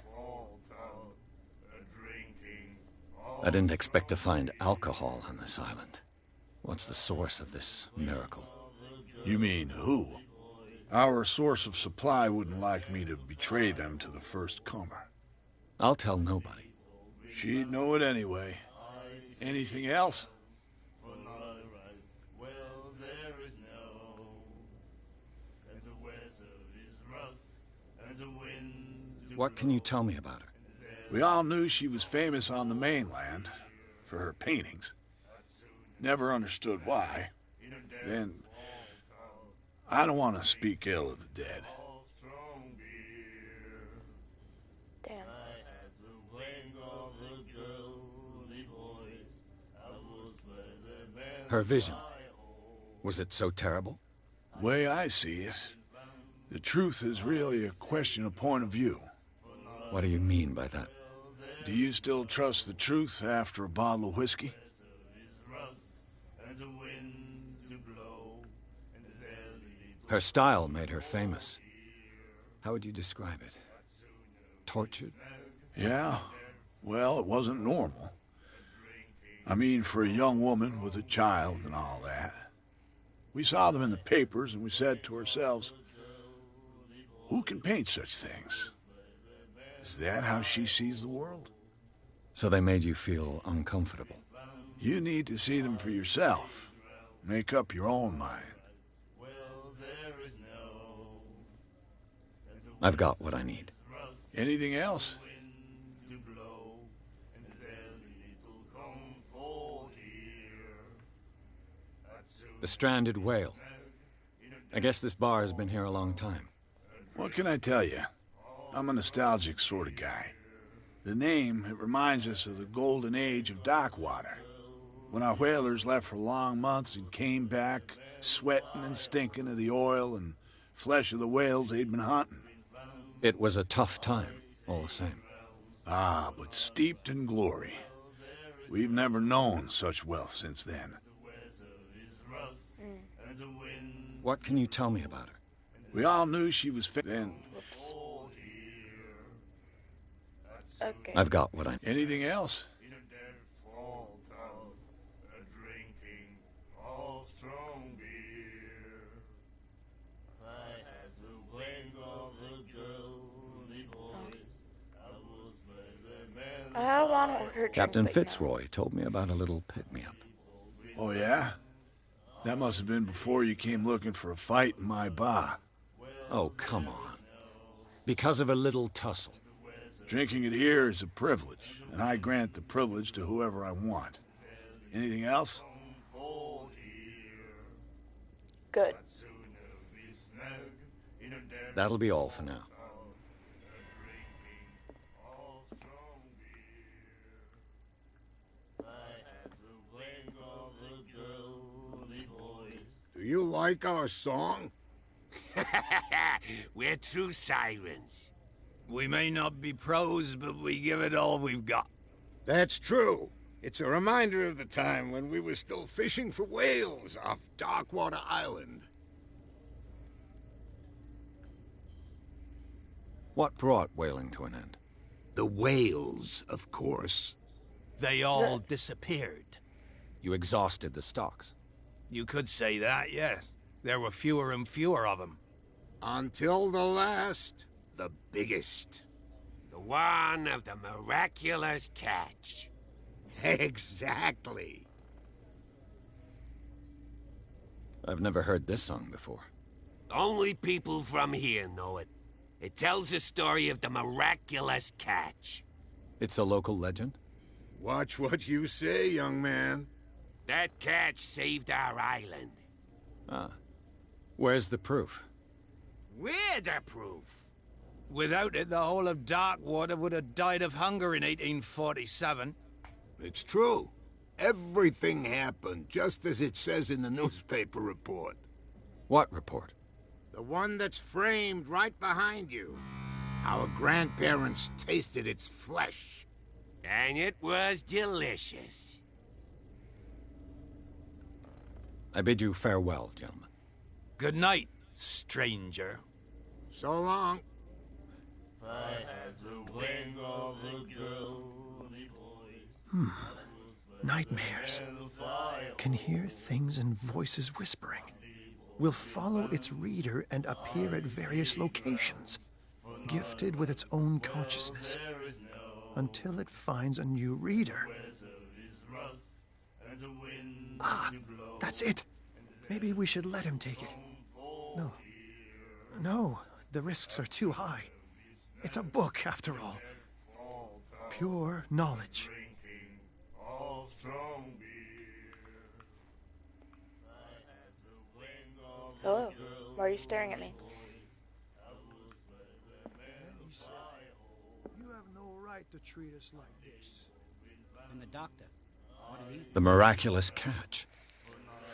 I didn't expect to find alcohol on this island. What's the source of this miracle? You mean who? Our source of supply wouldn't like me to betray them to the first comer. I'll tell nobody. She'd know it anyway. Anything else? What can you tell me about her? We all knew she was famous on the mainland for her paintings. Never understood why. Then, I don't want to speak ill of the dead. Damn. Her vision. Was it so terrible? Way I see it, the truth is really a question of point of view. What do you mean by that? Do you still trust the truth after a bottle of whiskey? Her style made her famous. How would you describe it? Tortured? Yeah, well, it wasn't normal. I mean, for a young woman with a child and all that. We saw them in the papers and we said to ourselves, who can paint such things? Is that how she sees the world? So they made you feel uncomfortable? You need to see them for yourself. Make up your own mind. I've got what I need. Anything else? The stranded whale. I guess this bar has been here a long time. What can I tell you? I'm a nostalgic sort of guy. The name, it reminds us of the golden age of dock water. When our whalers left for long months and came back sweating and stinking of the oil and flesh of the whales they'd been hunting. It was a tough time, all the same. Ah, but steeped in glory. We've never known such wealth since then. What can you tell me about her? We all knew she was then. Whoops. Okay. I've got what I... Anything else? I don't want to order a drink Captain right Fitzroy told me about a little pick-me-up. Oh, yeah? That must have been before you came looking for a fight in my bar. Oh, come on. Because of a little tussle. Drinking it here is a privilege, and I grant the privilege to whoever I want. Anything else? Good. That'll be all for now. Do you like our song? We're true sirens. We may not be pros, but we give it all we've got. That's true. It's a reminder of the time when we were still fishing for whales off Darkwater Island. What brought whaling to an end? The whales, of course. They all disappeared. You exhausted the stocks. You could say that, yes. There were fewer and fewer of them. Until the last, the biggest. The one of the miraculous catch. Exactly. I've never heard this song before. Only people from here know it. It tells the story of the miraculous catch. It's a local legend? Watch what you say, young man. That catch saved our island. Ah. Where's the proof? We're the proof. Without it, the whole of Darkwater would have died of hunger in 1847. It's true. Everything happened just as it says in the newspaper report. What report? The one that's framed right behind you. Our grandparents tasted its flesh. And it was delicious. I bid you farewell, gentlemen. Good night, stranger. So long. Nightmares. Can hear things and voices whispering. Will follow its reader and appear at various locations, gifted with its own consciousness, until it finds a new reader. Ah, that's it. Maybe we should let him take it. No. No, the risks are too high. It's a book, after all. Pure knowledge. Hello. Why are you staring at me? You have no right to treat us like this. And the doctor, what did he say? The miraculous catch.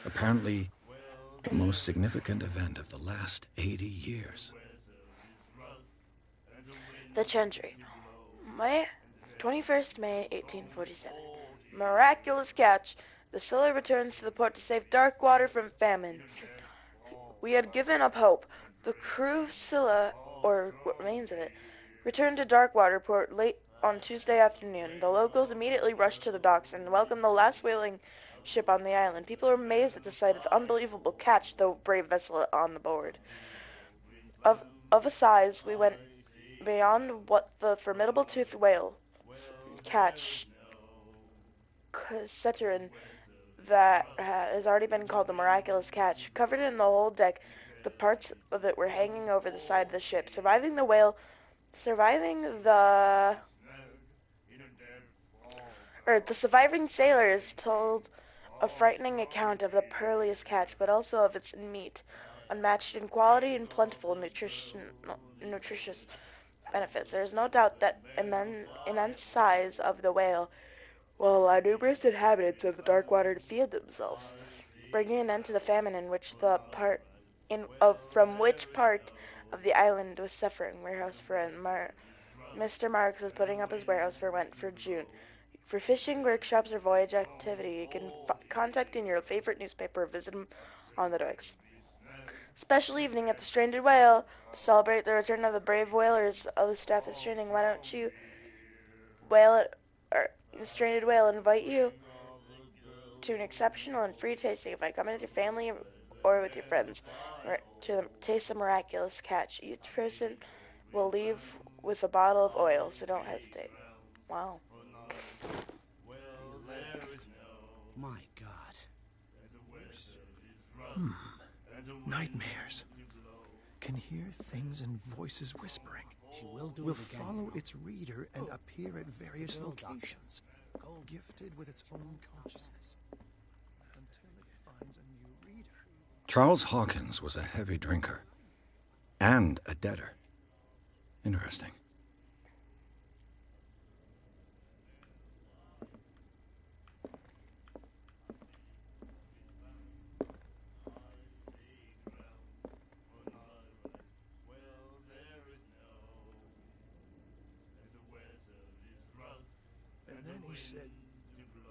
Apparently, the most significant event of the last 80 years. The Chantry. May 21st May 1847. Miraculous catch. The Scylla returns to the port to save Darkwater from famine. We had given up hope. The crew of Scylla, or what remains of it, returned to Darkwater port late on Tuesday afternoon. The locals immediately rushed to the docks and welcomed the last whaling ship on the island. People were amazed at the sight of the unbelievable catch, the brave vessel on the board. Of a size, we went beyond what the formidable toothed whale catch, Ceterin, that has already been called the miraculous catch. Covered in the whole deck, the parts of it were hanging over the side of the ship. Surviving the surviving sailors told a frightening account of the pearliest catch, but also of its meat, unmatched in quality and plentiful nutritious benefits. There is no doubt that immense size of the whale will allow numerous inhabitants of the dark water to feed themselves, bringing an end to the famine in which from which part of the island was suffering. Warehouse friend Mr. Marks is putting up his warehouse for rent for June. For fishing, workshops, or voyage activity, you can contact in your favorite newspaper or visit him on the docks. Special evening at the Stranded Whale to celebrate the return of the brave whalers. Other staff is training. Why don't you the Stranded Whale invite you to an exceptional and free tasting if I come with your family or with your friends to taste the miraculous catch. Each person will leave with a bottle of oil, so don't hesitate. Wow. My God. Nightmares. Can hear things and voices whispering. She will do Will it again. follow its reader and appear at various locations, gifted with its own consciousness, until it finds a new reader. Charles Hawkins was a heavy drinker and a debtor. Interesting. And then he said,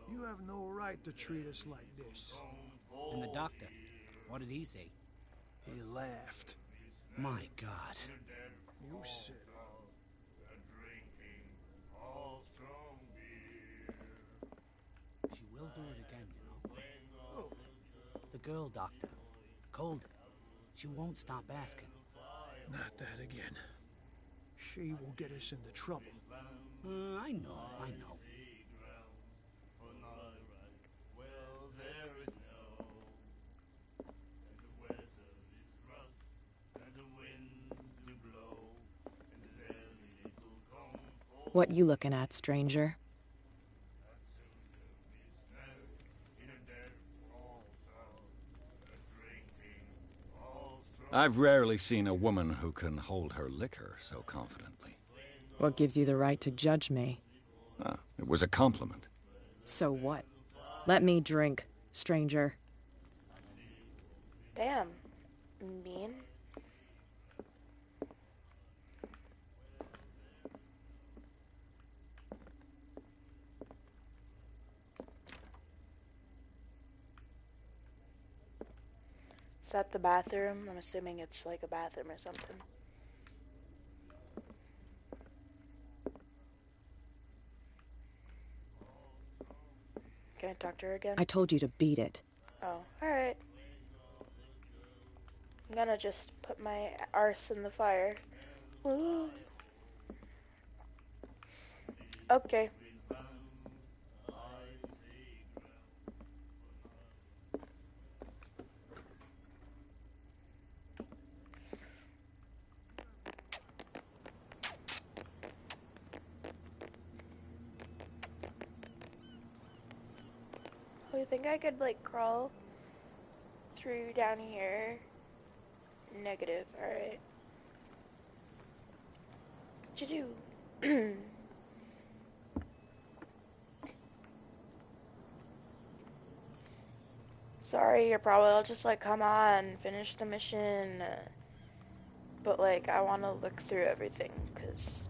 "You have no right to treat us like this." And the doctor, what did he say? He laughed. My God. You said it. She will do it again, you know. The girl doctor. Colden. She won't stop asking. Not that again. She will get us into trouble. I know. What you looking at, stranger? I've rarely seen a woman who can hold her liquor so confidently. What gives you the right to judge me? Ah, it was a compliment. So what? Let me drink, stranger. Damn. Mean. Is that the bathroom? I'm assuming it's like a bathroom or something. Can I talk to her again? I told you to beat it. Oh, alright. I'm gonna just put my arse in the fire. Ooh. Okay. Oh, you think I could, like, crawl through down here? Negative, alright. What you do? Sorry, you're probably all just like, come on, finish the mission. But, like, I want to look through everything, because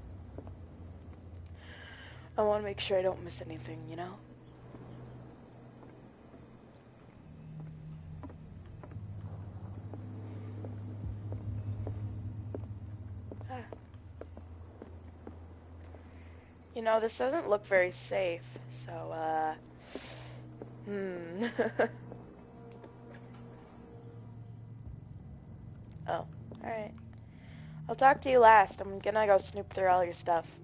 I want to make sure I don't miss anything, you know? Ah. You know, this doesn't look very safe, so, Oh, alright. I'll talk to you last. I'm gonna go snoop through all your stuff.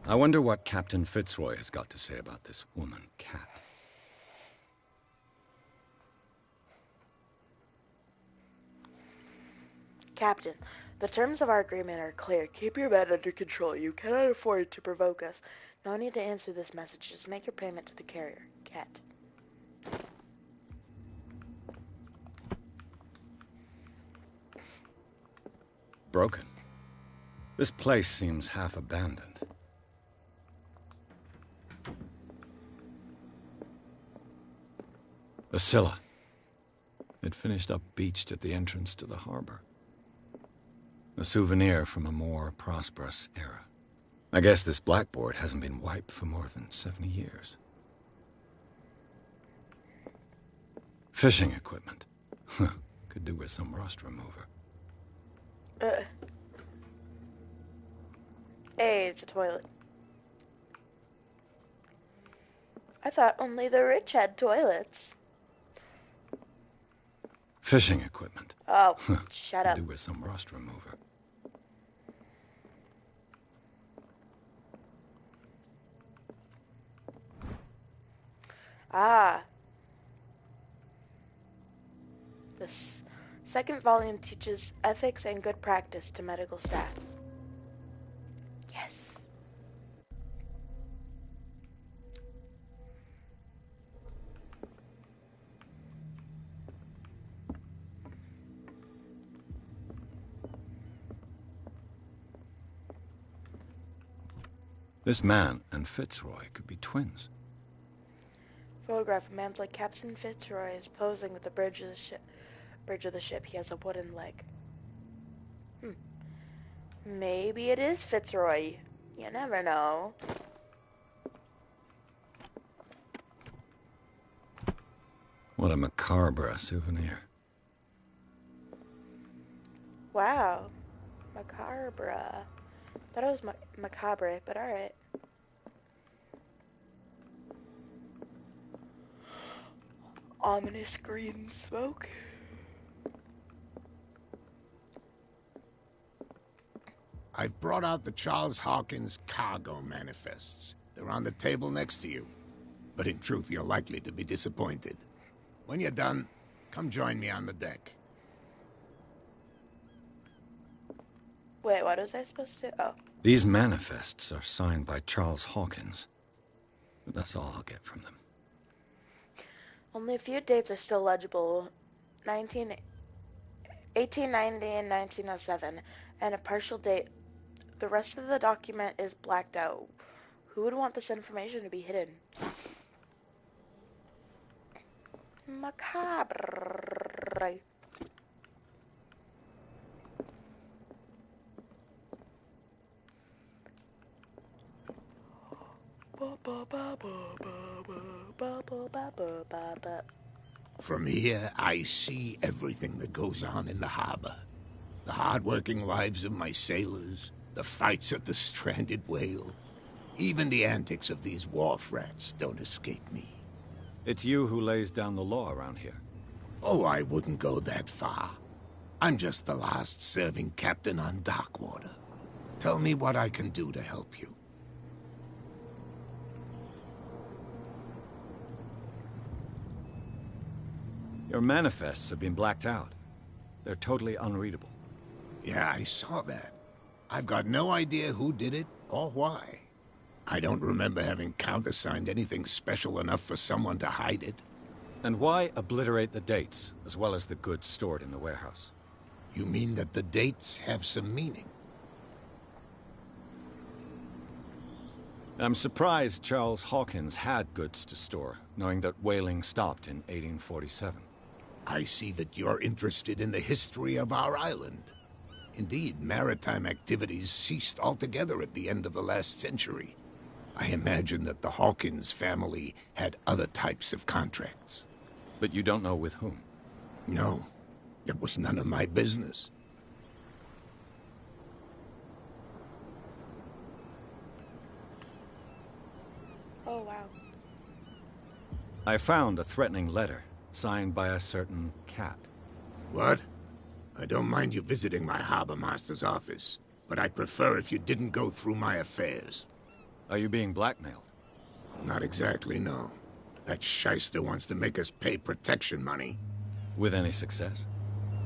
I wonder what Captain Fitzroy has got to say about this woman, Cat. Captain, the terms of our agreement are clear. Keep your men under control. You cannot afford to provoke us. No need to answer this message. Just make your payment to the carrier. Cat. broken. This place seems half abandoned. The Scylla. It finished up beached at the entrance to the harbor. A souvenir from a more prosperous era. I guess this blackboard hasn't been wiped for more than 70 years. Fishing equipment. Could do with some rust remover. Hey, it's a toilet. I thought only the rich had toilets. Fishing equipment. Oh, shut up. Could do with some rust remover. Ah. This second volume teaches ethics and good practice to medical staff. Yes. This man and Fitzroy could be twins. Photograph of man's like Captain Fitzroy is posing at the bridge of the ship. He has a wooden leg. Maybe it is Fitzroy. You never know. What a macabre souvenir. Wow. Macabre. Thought it was macabre, but alright. Ominous green smoke. I've brought out the Charles Hawkins cargo manifests. They're on the table next to you. But in truth, you're likely to be disappointed. When you're done, come join me on the deck. Wait, what was I supposed to do? Oh. These manifests are signed by Charles Hawkins. But that's all I'll get from them. Only a few dates are still legible. 1890 and 1907, and a partial date. The rest of the document is blacked out. Who would want this information to be hidden? Macabre. From here, I see everything that goes on in the harbor. The hard-working lives of my sailors, the fights at the stranded whale. Even the antics of these wharf rats don't escape me. It's you who lays down the law around here. Oh, I wouldn't go that far. I'm just the last serving captain on Darkwater. Tell me what I can do to help you. Your manifests have been blacked out. They're totally unreadable. Yeah, I saw that. I've got no idea who did it or why. I don't remember having countersigned anything special enough for someone to hide it. And why obliterate the dates, as well as the goods stored in the warehouse? You mean that the dates have some meaning? I'm surprised Charles Hawkins had goods to store, knowing that whaling stopped in 1847. I see that you're interested in the history of our island. Indeed, maritime activities ceased altogether at the end of the last century. I imagine that the Hawkins family had other types of contracts. But you don't know with whom? No, it was none of my business. Oh, wow. I found a threatening letter, signed by a certain cat. What? I don't mind you visiting my harbor master's office, but I'd prefer if you didn't go through my affairs. Are you being blackmailed? Not exactly, no. That shyster wants to make us pay protection money. With any success?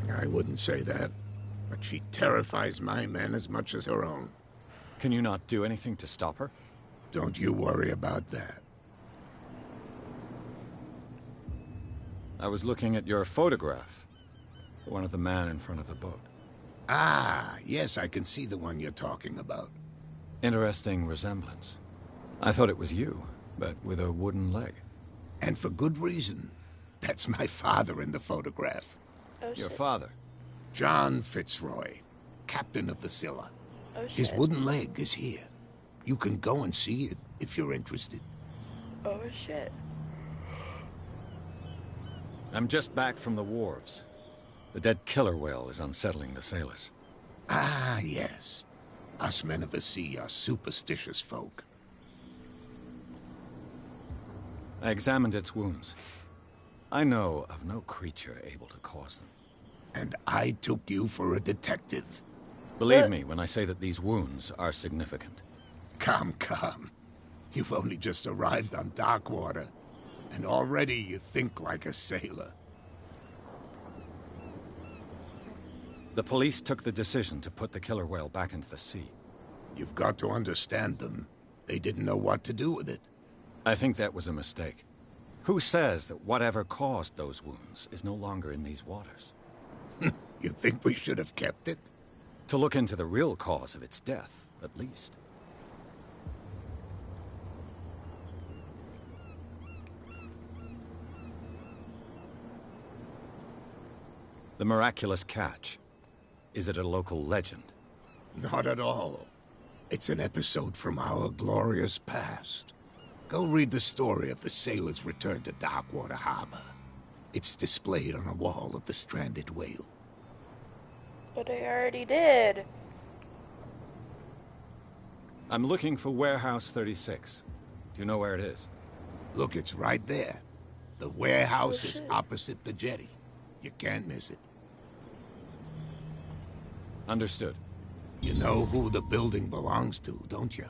I wouldn't say that, but she terrifies my men as much as her own. Can you not do anything to stop her? Don't you worry about that. I was looking at your photograph. One of the man in front of the boat. Ah, yes, I can see the one you're talking about. Interesting resemblance. I thought it was you, but with a wooden leg. And for good reason. That's my father in the photograph. Oh, Your shit. father? John Fitzroy, captain of the Scylla. Oh, His shit. wooden leg is here. You can go and see it if you're interested. Oh, shit. I'm just back from the wharves. The dead killer whale is unsettling the sailors. Ah, yes. Us men of the sea are superstitious folk. I examined its wounds. I know of no creature able to cause them. And I took you for a detective. Believe me when I say that these wounds are significant. Come, come. You've only just arrived on Darkwater, and already you think like a sailor. The police took the decision to put the killer whale back into the sea. You've got to understand them. They didn't know what to do with it. I think that was a mistake. Who says that whatever caused those wounds is no longer in these waters? You think we should have kept it? To look into the real cause of its death, at least. The miraculous catch. Is it a local legend? Not at all. It's an episode from our glorious past. Go read the story of the sailor's return to Darkwater Harbor. It's displayed on a wall of the stranded whale. But I already did. I'm looking for Warehouse 36. Do you know where it is? Look, it's right there. The warehouse is opposite the jetty. You can't miss it. Understood. You know who the building belongs to, don't you?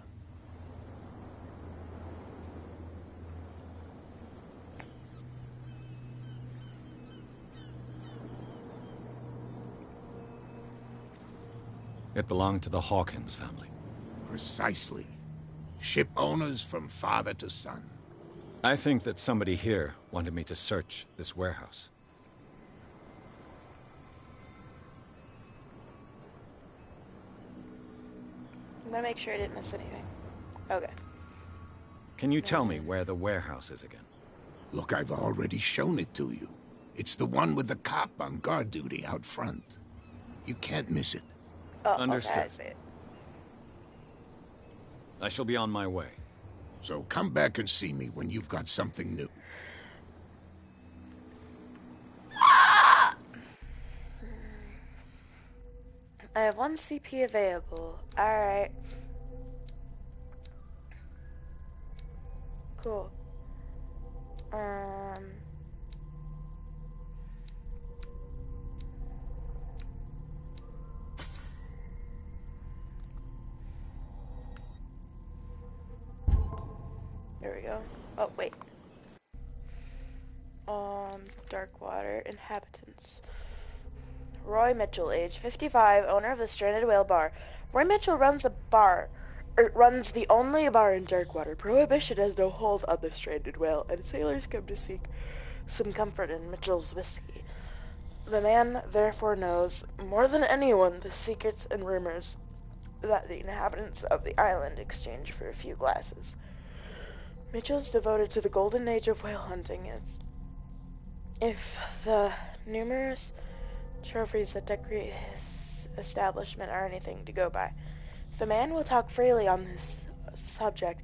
It belonged to the Hawkins family. Precisely. Ship owners from father to son. I think that somebody here wanted me to search this warehouse. I'm gonna make sure I didn't miss anything. Okay. Can you tell me where the warehouse is again? Look, I've already shown it to you. It's the one with the cop on guard duty out front. You can't miss it. Oh, Understood. okay, I see it. I shall be on my way. So come back and see me when you've got something new. I have 1 CP available. Alright. Cool. There we go. Oh, wait. Darkwater inhabitants. Roy Mitchell, age 55, owner of the Stranded Whale Bar. Roy Mitchell runs runs the only bar in Darkwater. Prohibition has no hold on the Stranded Whale, and sailors come to seek some comfort in Mitchell's whiskey. The man therefore knows, more than anyone, the secrets and rumors that the inhabitants of the island exchange for a few glasses. Mitchell's devoted to the golden age of whale hunting. If the numerous trophies that decorate his establishment are anything to go by, the man will talk freely on this subject,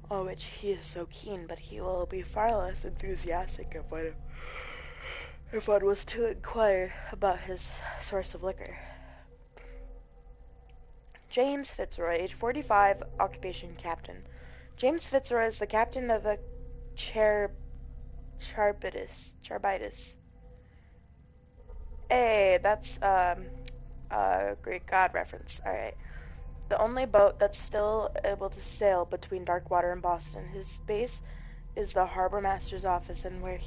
on which he is so keen, but he will be far less enthusiastic if one was to inquire about his source of liquor. James Fitzroy, age 45, occupation captain. James Fitzroy is the captain of the Charbitis. Hey, that's a Greek god reference. Alright. The only boat that's still able to sail between Darkwater and Boston. His base is the harbor master's office, from where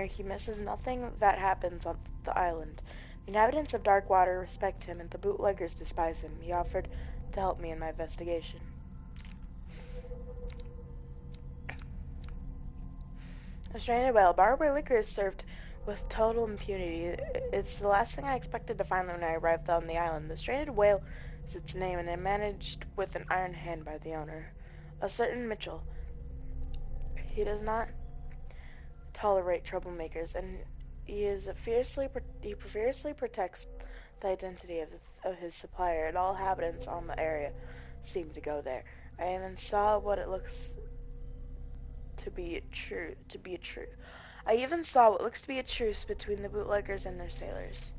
he misses nothing that happens on the island. The inhabitants of Darkwater respect him, and the bootleggers despise him. He offered to help me in my investigation. A Stranded Whale bar where liquor is served with total impunity. It's the last thing I expected to find when I arrived on the island. The stranded whale is its name, and it managed with an iron hand by the owner, a certain Mitchell. He does not tolerate troublemakers, and he fiercely protects the identity of his supplier, and all inhabitants on the area seem to go there. I even saw what it looks to be true. I even saw what looks to be a truce between the bootleggers and their sailors.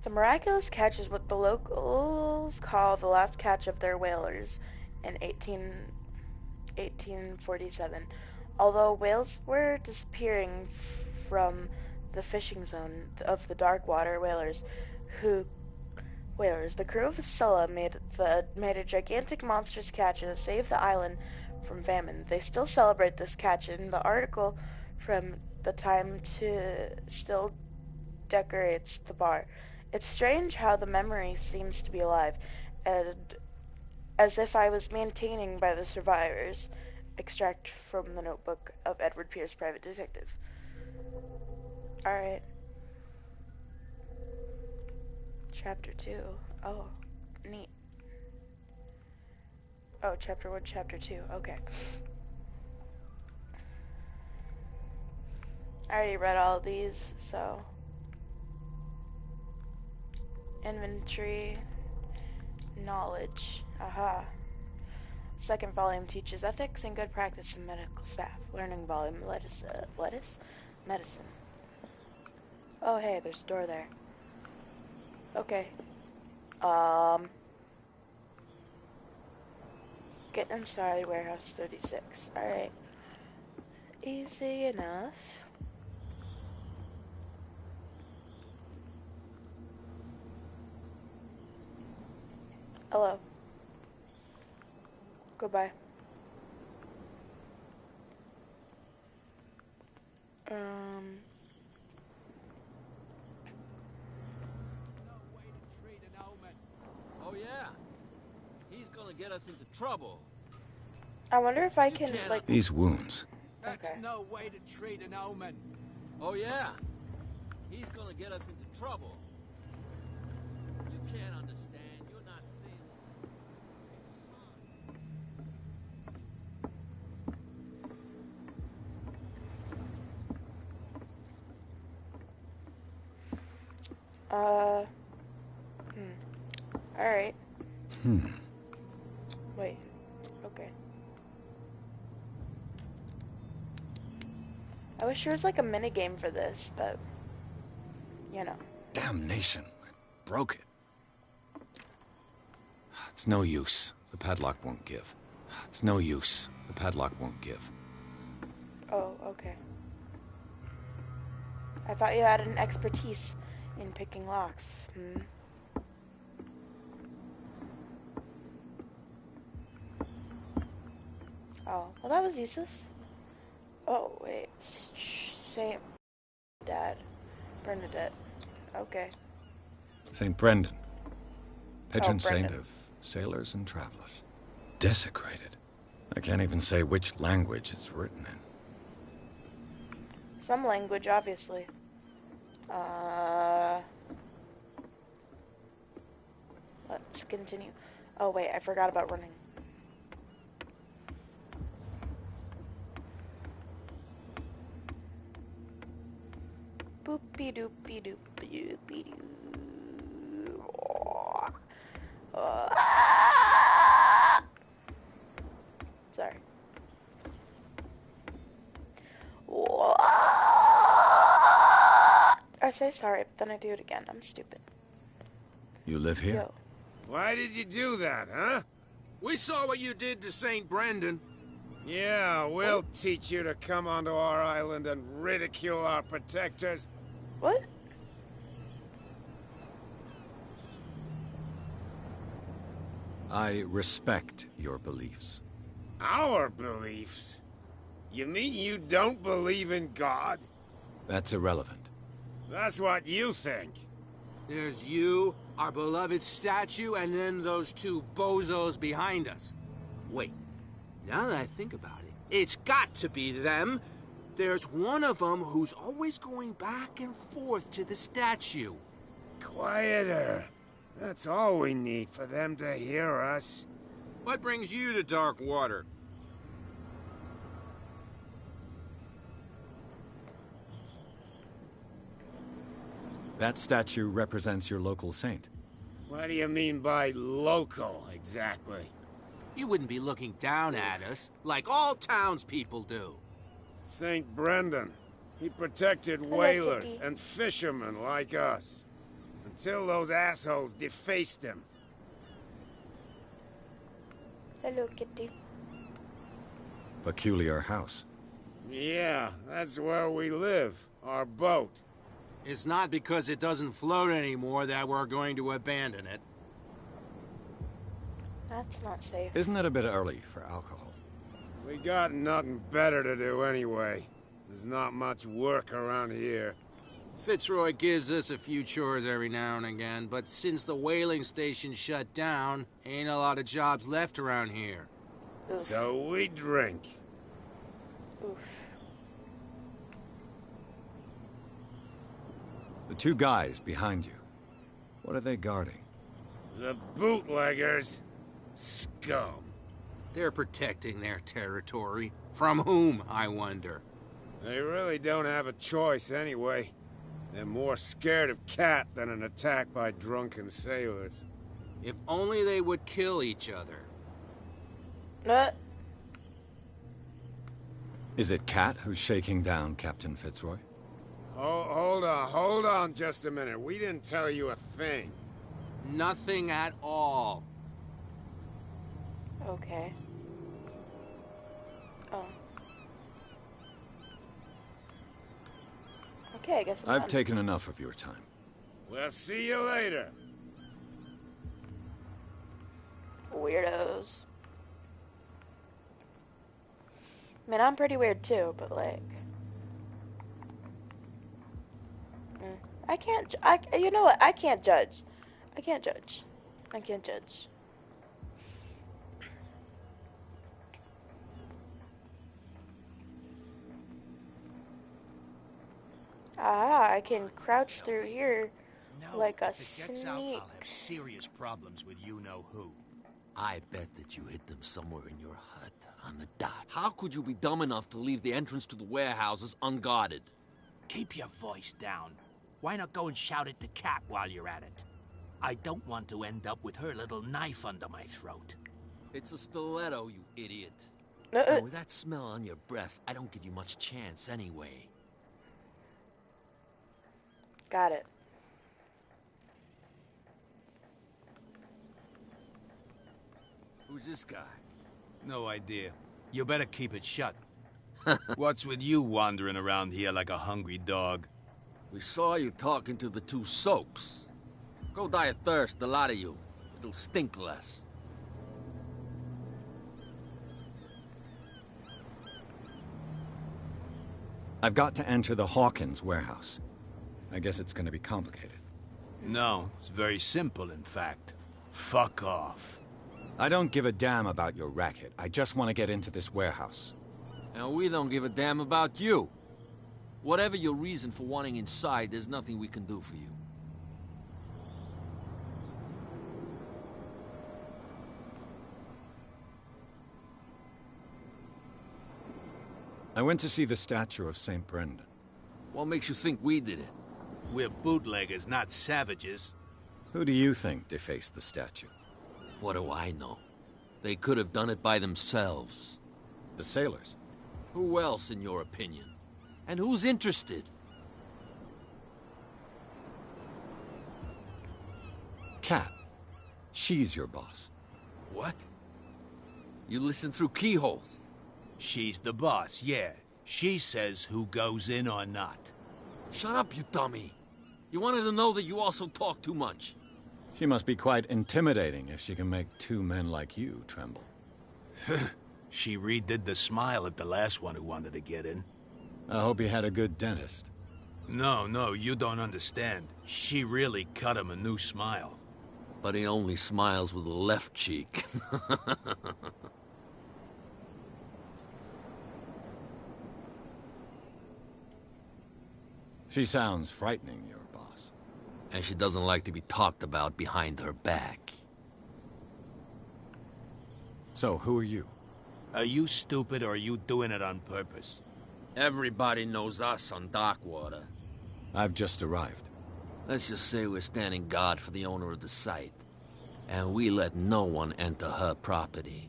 The miraculous catch is what the locals call the last catch of their whalers in 1847. Although whales were disappearing from the fishing zone of the dark water the crew of Scylla made a gigantic monstrous catch to save the island from famine. They still celebrate this catch, and the article from the time still decorates the bar. It's strange how the memory seems to be alive, and as if I was maintaining by the survivors. Extract from the notebook of Edward Pierce, private detective. Alright. Chapter 2. Oh, neat. Oh, Chapter 1, Chapter 2. Okay. I already read all of these, so... Inventory. Knowledge. Aha. Second volume teaches ethics and good practice in medical staff. Learning volume, medicine. Oh, hey, there's a door there. Okay. Get inside warehouse 36. Alright. Easy enough. Hello. Goodbye. Oh yeah, he's gonna get us into trouble. I wonder if I can, like... These wounds. That's no way to treat an omen. Oh yeah, he's gonna get us into trouble. You can't understand, you're not seeing Alright. Wait. Okay. I wish there was like a minigame for this, but... You know. Damnation. I broke it. It's no use. The padlock won't give. It's no use. The padlock won't give. Oh, okay. I thought you had an expertise in picking locks. Oh, well that was useless. Oh, wait. Saint Dad. Bernadette. Okay. St. Brendan. Patron Brendan. saint of sailors and travelers. Desecrated. I can't even say which language it's written in. Some language, obviously. Let's continue. Oh, wait, I forgot about running. Boopy doopy doopy doopy doo. Sorry. I say sorry, but then I do it again. I'm stupid. You live here? Yo. Why did you do that, huh? We saw what you did to St. Brendan. Yeah, we'll teach you to come onto our island and ridicule our protectors. What? I respect your beliefs. Our beliefs? You mean you don't believe in God? That's irrelevant. That's what you think. There's you, our beloved statue, and then those two bozos behind us. Wait, now that I think about it, it's got to be them. There's one of them who's always going back and forth to the statue. Quieter. That's all we need for them to hear us. What brings you to dark water? That statue represents your local saint. What do you mean by local, exactly? You wouldn't be looking down at us, like all townspeople do. St. Brendan. He protected whalers and fishermen like us. Until those assholes defaced him. Hello, Kitty. Peculiar house. Yeah, that's where we live. Our boat. It's not because it doesn't float anymore that we're going to abandon it. That's not safe. Isn't it a bit early for alcohol? We got nothing better to do anyway. There's not much work around here. Fitzroy gives us a few chores every now and again, but since the whaling station shut down, ain't a lot of jobs left around here. Oof. So we drink. Oof. The two guys behind you. What are they guarding? The bootleggers. Scum. They're protecting their territory. From whom, I wonder? They really don't have a choice anyway. They're more scared of Cat than an attack by drunken sailors. If only they would kill each other. Is it Cat who's shaking down Captain Fitzroy? Hold on just a minute. We didn't tell you a thing. Nothing at all. Okay. Oh. Okay, I guess I've taken enough of your time. We'll see you later. Weirdos. Man, I'm pretty weird too, but like... I can't... you know what? I can't judge. I can't judge. I can't judge. Ah, I can crouch through here like a if it gets out, sneak. I'll have serious problems with you-know-who. I bet that you hid them somewhere in your hut, on the dot. How could you be dumb enough to leave the entrance to the warehouses unguarded? Keep your voice down. Why not go and shout at the cat while you're at it? I don't want to end up with her little knife under my throat. It's a stiletto, you idiot. And with that smell on your breath, I don't give you much chance anyway. Got it. Who's this guy? No idea. You better keep it shut. What's with you wandering around here like a hungry dog? We saw you talking to the two soaks. Go die of thirst, the lot of you. It'll stink less. I've got to enter the Hawkins warehouse. I guess it's going to be complicated. No, it's very simple, in fact. Fuck off. I don't give a damn about your racket. I just want to get into this warehouse. And we don't give a damn about you. Whatever your reason for wanting inside, there's nothing we can do for you. I went to see the statue of St. Brendan. What makes you think we did it? We're bootleggers, not savages. Who do you think defaced the statue? What do I know? They could have done it by themselves. The sailors? Who else, in your opinion? And who's interested? Cat. She's your boss. What? You listen through keyholes? She's the boss, yeah. She says who goes in or not. Shut up, you dummy. You wanted to know that you also talk too much. She must be quite intimidating if she can make two men like you tremble. She redid the smile at the last one who wanted to get in. I hope he had a good dentist. No, you don't understand. She really cut him a new smile. But he only smiles with the left cheek. She sounds frightening, your boss. And she doesn't like to be talked about behind her back. So, who are you? Are you stupid or are you doing it on purpose? Everybody knows us on Darkwater. I've just arrived. Let's just say we're standing guard for the owner of the site. And we let no one enter her property.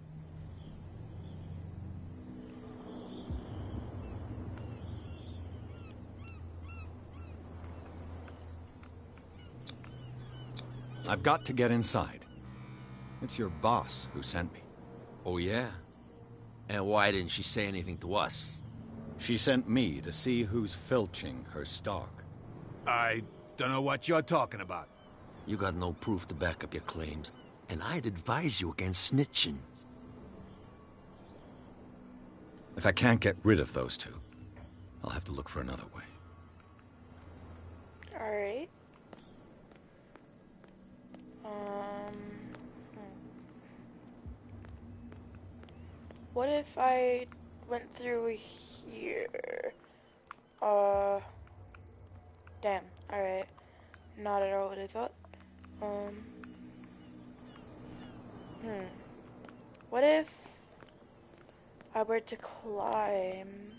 I've got to get inside. It's your boss who sent me. Oh, yeah? And why didn't she say anything to us? She sent me to see who's filching her stock. I don't know what you're talking about. You got no proof to back up your claims, and I'd advise you against snitching. If I can't get rid of those two, I'll have to look for another way. Alright. What if I went through here? Damn. Alright. Not at all what I thought. What if I were to climb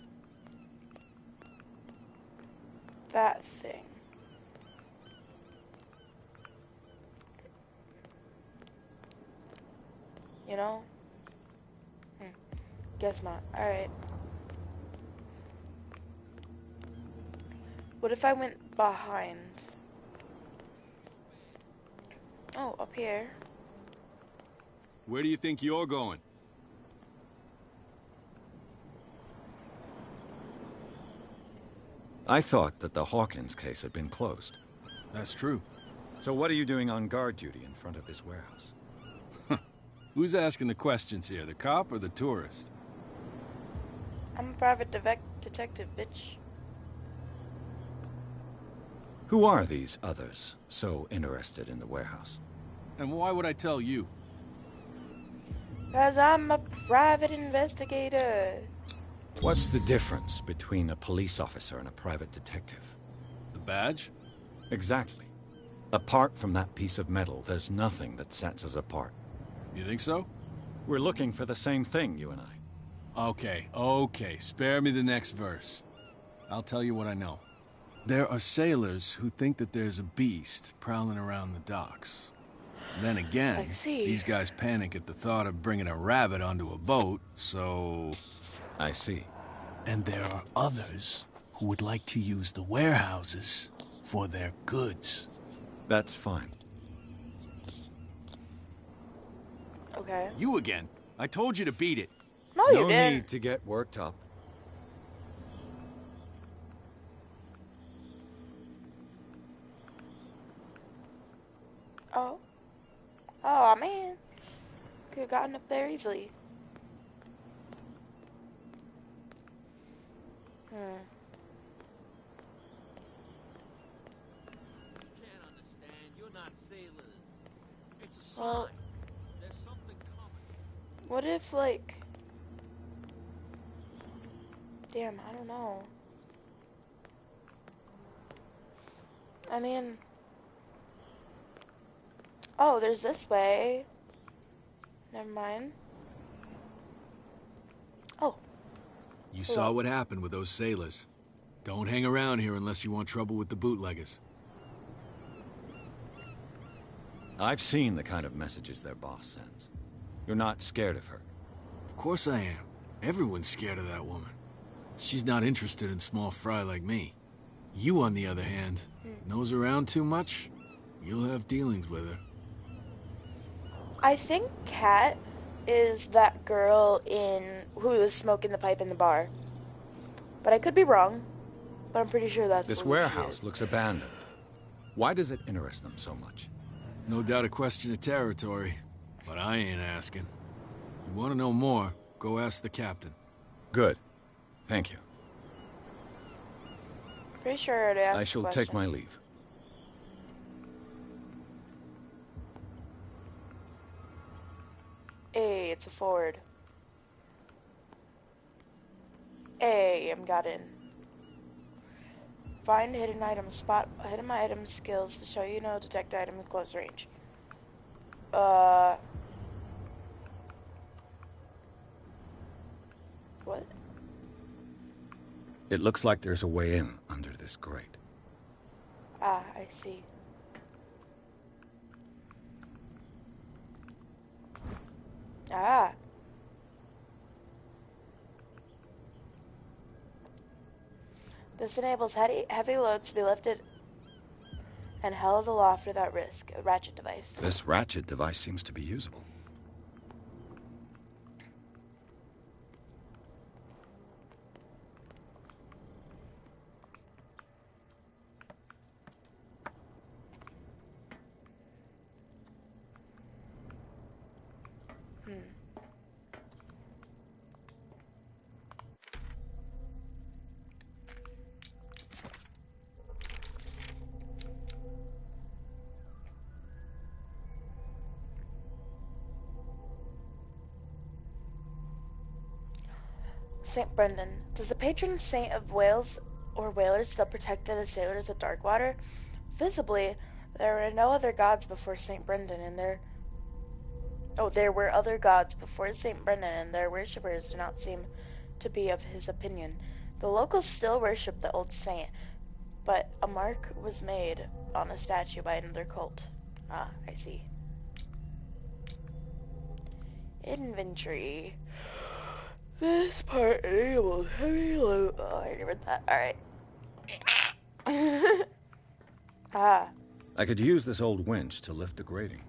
that thing? You know? Guess not. Alright. What if I went behind? Oh, up here. Where do you think you're going? I thought that the Hawkins case had been closed. That's true. So what are you doing on guard duty in front of this warehouse? Who's asking the questions here, the cop or the tourist? I'm a private detective, bitch. Who are these others so interested in the warehouse? And why would I tell you? 'Cause I'm a private investigator. What's the difference between a police officer and a private detective? The badge? Exactly. Apart from that piece of metal, there's nothing that sets us apart. You think so? We're looking for the same thing, you and I. Okay. Spare me the next verse. I'll tell you what I know. There are sailors who think that there's a beast prowling around the docks. Then again, these guys panic at the thought of bringing a rabbit onto a boat, so... I see. And there are others who would like to use the warehouses for their goods. That's fine. Okay. You again? I told you to beat it. No, you didn't. No didn't. need to get worked up. Oh. Oh, man. Could have gotten up there easily. Can't understand. You're not sailors. It's a sign. Well, There's something coming. what if, like... Damn, I don't know. I mean... Oh, there's this way. Never mind. Oh. You saw what happened with those sailors. Don't hang around here unless you want trouble with the bootleggers. I've seen the kind of messages their boss sends. You're not scared of her. Of course I am. Everyone's scared of that woman. She's not interested in small fry like me. You, on the other hand, nose around too much, you'll have dealings with her. I think Kat is that girl who was smoking the pipe in the bar. But I could be wrong. But I'm pretty sure that's This who she warehouse is. looks abandoned. Why does it interest them so much? No doubt a question of territory, but I ain't asking. You want to know more, go ask the captain. Good. Thank you. Pretty sure I already asked I shall the take question. my leave. Hey, it's a Ford. Hey, I'm got in. Find hidden items. Spot hidden item skills to show you know detect item at close range. What? It looks like there's a way in under this grate. Ah, I see. Ah. This enables heavy loads to be lifted and held aloft without risk. A ratchet device. This ratchet device seems to be usable. St. Brendan. Does the patron saint of whales or whalers still protect the sailors at Darkwater? Visibly, there were no other gods before St. Brendan, and there were other gods before St. Brendan, and their worshippers do not seem to be of his opinion. The locals still worship the old saint, but a mark was made on a statue by another cult. Ah, I see. Inventory. This part enables heavy loot. Oh, I already read that. Alright. Ah. I could use this old winch to lift the grating.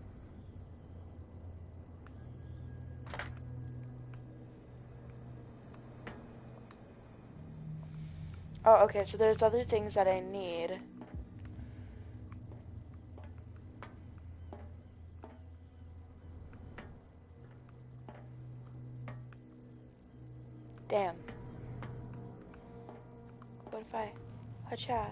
Oh, okay, so there's other things that I need. Damn. What if I... Hacha.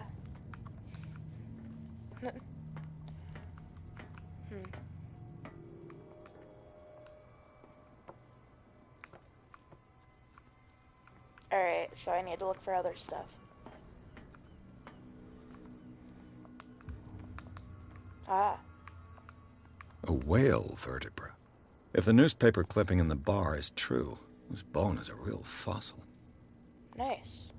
Alright, so I need to look for other stuff. Ah. A whale vertebra. If the newspaper clipping in the bar is true, this bone is a real fossil. Nice.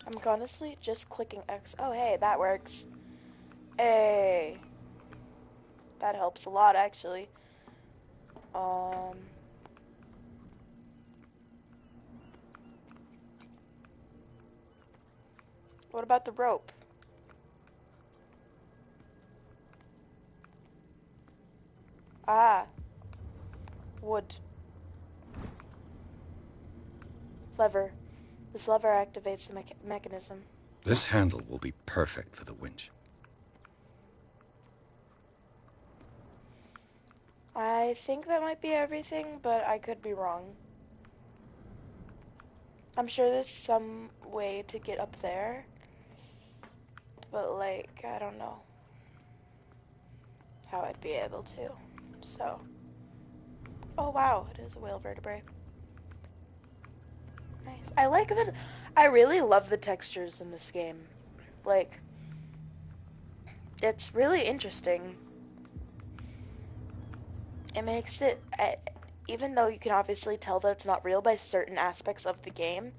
I'm honestly just clicking X. Oh, hey, that works. Hey. That helps a lot, actually. What about the rope? Ah. Wood. Lever. This lever activates the mechanism. This handle will be perfect for the winch. I think that might be everything, but I could be wrong. I'm sure there's some way to get up there, but like, I don't know how I'd be able to, so. Oh wow, it is a whale vertebrae. Nice. I like that. I really love the textures in this game. Like, it's really interesting. It makes it, even though you can obviously tell that it's not real by certain aspects of the game,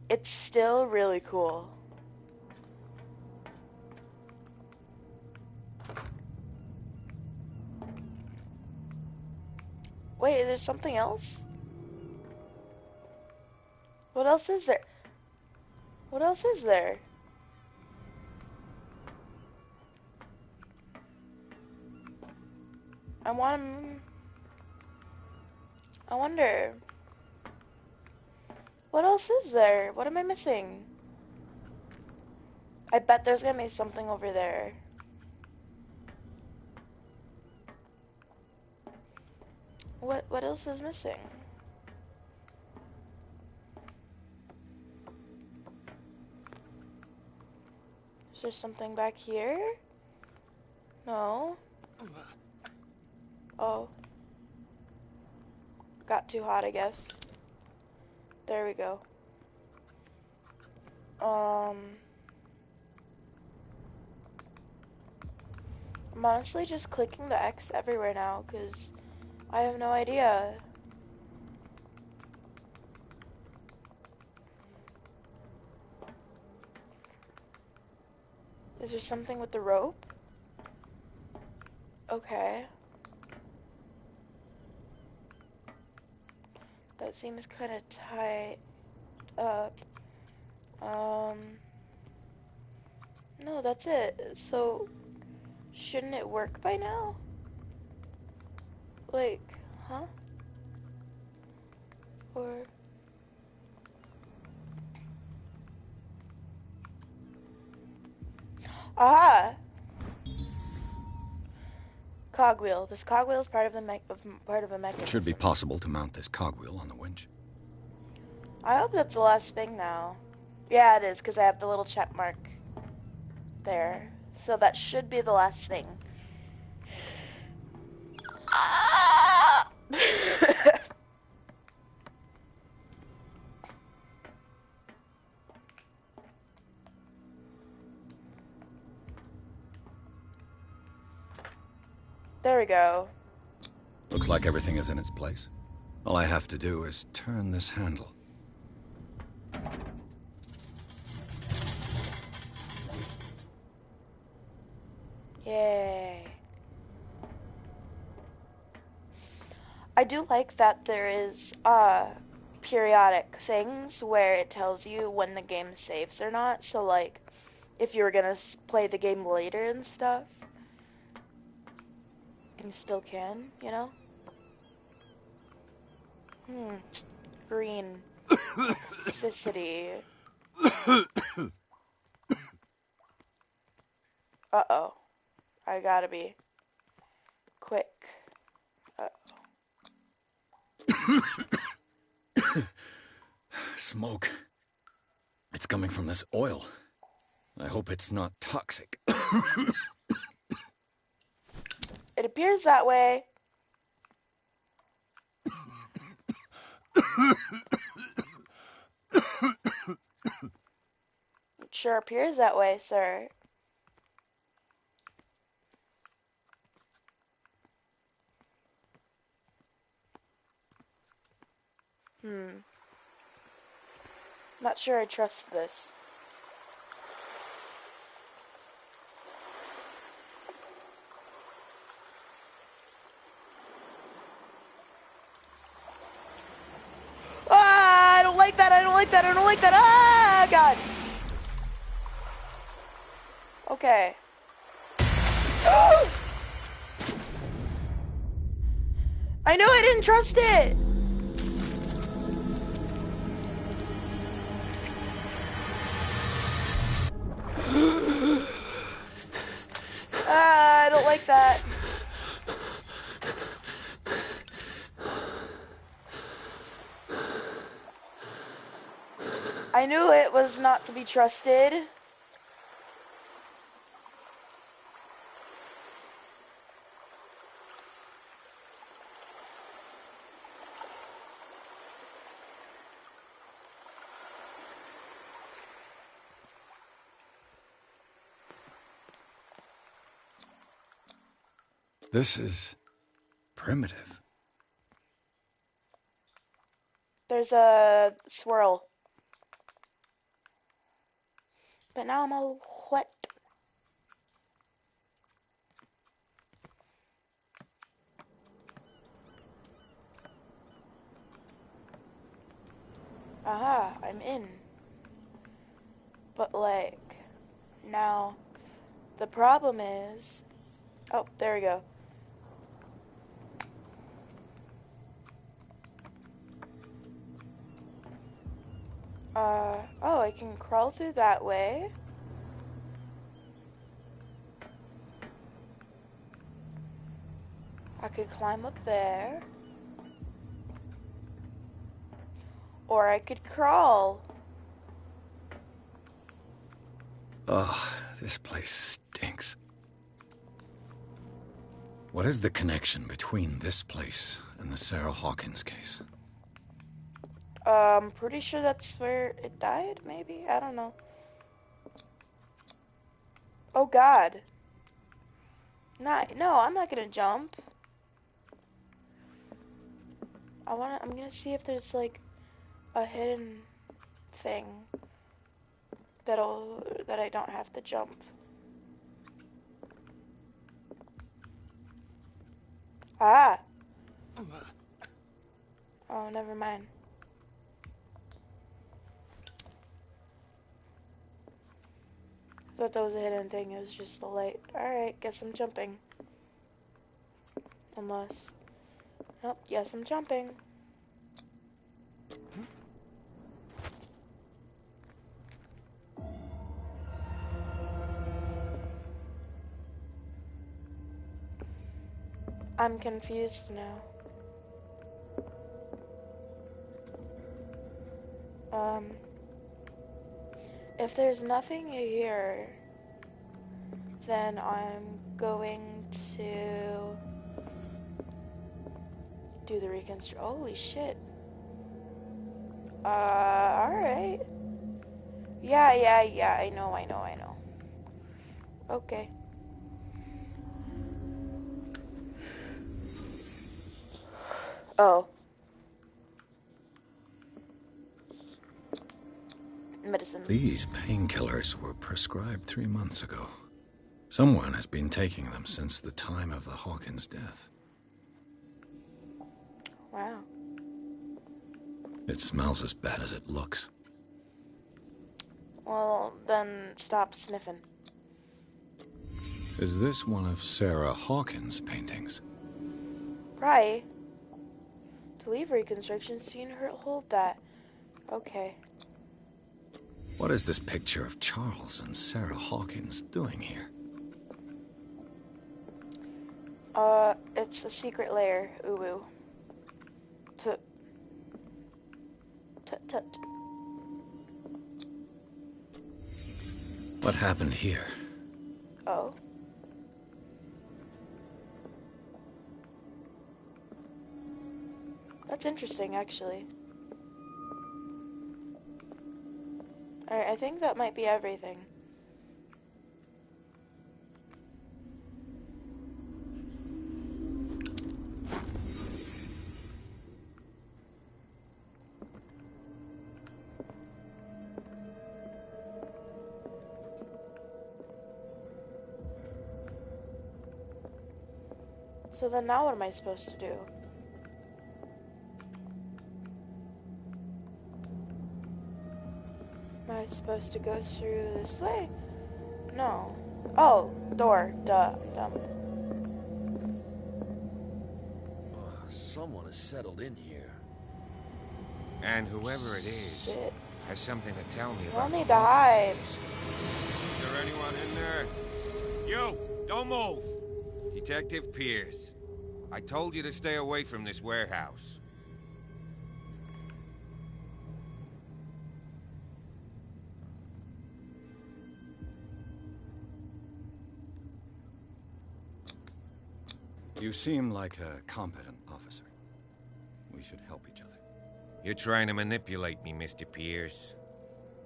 it's still really cool. Wait, there's something else? What else is there? What else is there? I wonder. What else is there? What am I missing? I bet there's gonna be something over there. What else is missing? Is there something back here? No. Oh. got too hot, I guess. There we go. I'm honestly just clicking the X everywhere now, because I have no idea. Is there something with the rope? Okay. That seems kind of tight up. No, that's it. So, shouldn't it work by now? Like, huh? Or... Aha! Cogwheel. This cogwheel is part of a mechanism. It should be possible to mount this cogwheel on the winch. I hope that's the last thing now. Yeah, it is, because I have the little check mark there. So that should be the last thing. Ah! There we go. Looks like everything is in its place. All I have to do is turn this handle. Yay. I do like that there is periodic things where it tells you when the game saves or not. So like if you were gonna play the game later and stuff, you still can, you know? Green. Toxicity. Uh-oh. I gotta be quick. Smoke. It's coming from this oil. I hope it's not toxic. It appears that way. It sure appears that way, sir. Not sure I trust this. Ah, I don't like that, I don't like that, I don't like that. Ah, God. Okay. I knew I didn't trust it. I don't like that. I knew it was not to be trusted. This is primitive. There's a swirl. But now I'm all wet. Aha, I'm in. But like, now, the problem is... Oh, there we go. Oh, I can crawl through that way. I could climb up there. Or I could crawl. Ugh, this place stinks. What is the connection between this place and the Sarah Hawkins case? Pretty sure that's where it died, maybe? I don't know. Oh god. No, I'm not gonna jump. I'm gonna see if there's like a hidden thing that I don't have to jump. Ah. Oh, never mind. I thought that was a hidden thing. It was just the light. Alright, guess I'm jumping. Unless... Nope, yes, I'm jumping. I'm confused now. If there's nothing here, then I'm going to do the reconstruct. Holy shit. Alright. Yeah, I know. Okay. Oh. Medicine. These painkillers were prescribed 3 months ago. Someone has been taking them since the time of the Hawkins death. Wow. It smells as bad as it looks. Well, then stop sniffing. Is this one of Sarah Hawkins' paintings? Right. To leave reconstruction scene, hold that. Okay. What is this picture of Charles and Sarah Hawkins doing here? It's a secret lair, Uwu. Tut. What happened here? Oh. That's interesting, actually. Alright, I think that might be everything. So then now what am I supposed to do? Am I supposed to go through this way? No. Oh, door. Duh. Dumb. Someone has settled in here. And whoever it is has something to tell me about. We'll need to hide. Is there anyone in there? You! Don't move! Detective Pierce. I told you to stay away from this warehouse. You seem like a competent officer. We should help each other. You're trying to manipulate me, Mr. Pierce.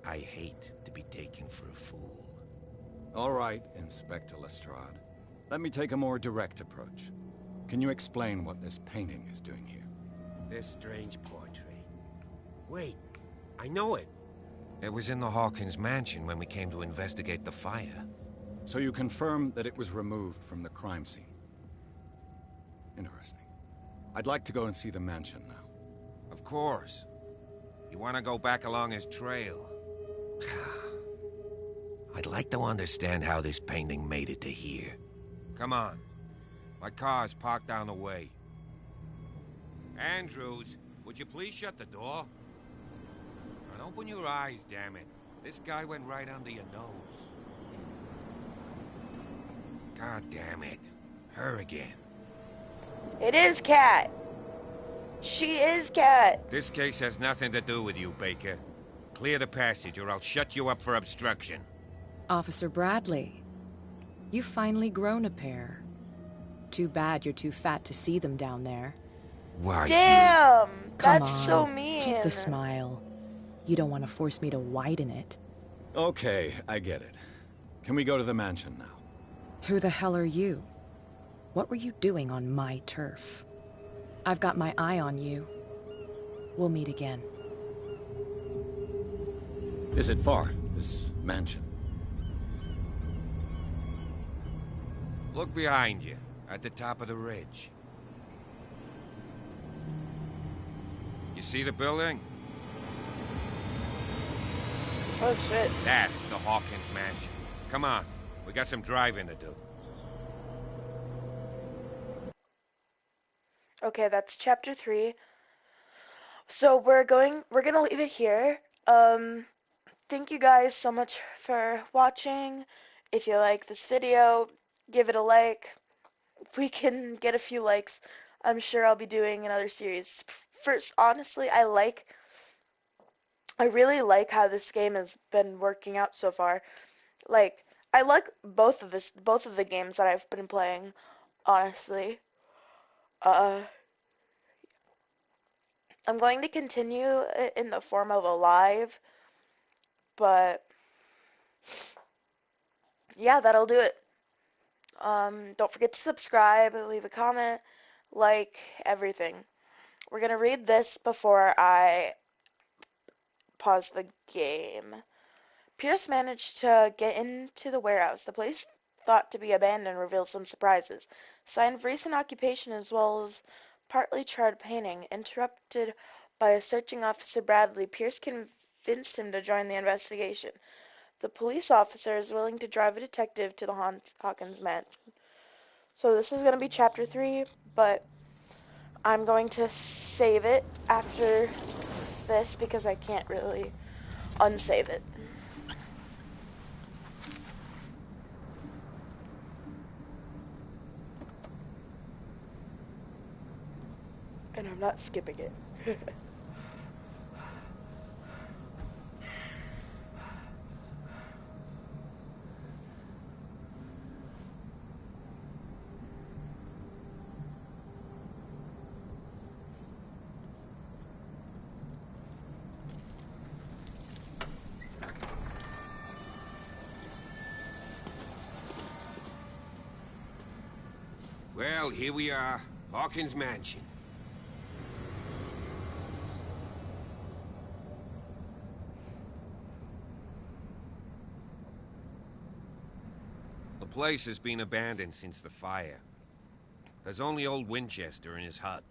I hate to be taken for a fool. All right, Inspector Lestrade. Let me take a more direct approach. Can you explain what this painting is doing here? This strange portrait. Wait, I know it. It was in the Hawkins mansion when we came to investigate the fire. So you confirm that it was removed from the crime scene? Interesting. I'd like to go and see the mansion now. Of course. You want to go back along his trail? I'd like to understand how this painting made it to here. Come on. My car's parked down the way. Andrews, would you please shut the door? And open your eyes, damn it. This guy went right under your nose. God damn it. Her again. It is Cat. She is Cat. This case has nothing to do with you, Baker. Clear the passage or I'll shut you up for obstruction. Officer Bradley, you've finally grown a pair. Too bad you're too fat to see them down there. Why, Damn! Come That's on, so mean. keep the smile. You don't want to force me to widen it. Okay, I get it. Can we go to the mansion now? Who the hell are you? What were you doing on my turf? I've got my eye on you. We'll meet again. Is it far, this mansion? Look behind you, at the top of the ridge. You see the building? Oh shit. That's the Hawkins mansion. Come on, we got some driving to do. Okay, that's chapter 3. So we're gonna leave it here. Thank you guys so much for watching. If you like this video, give it a like. If we can get a few likes, I'm sure I'll be doing another series. First, honestly, I really like how this game has been working out so far. Like, I like both of the games that I've been playing, honestly. I'm going to continue in the form of a live, but yeah, that'll do it. Don't forget to subscribe, leave a comment, like everything. We're gonna read this before I pause the game. Pierce managed to get into the warehouse. The place thought to be abandoned reveals some surprises. Sign of recent occupation as well as partly charred painting. Interrupted by a searching officer Bradley, Pierce convinced him to join the investigation. The police officer is willing to drive a detective to the Hawkins mansion. So this is going to be chapter 3, but I'm going to save it after this because I can't really unsave it. And I'm not skipping it. Well, here we are, Hawkins mansion. The place has been abandoned since the fire. There's only old Winchester in his hut.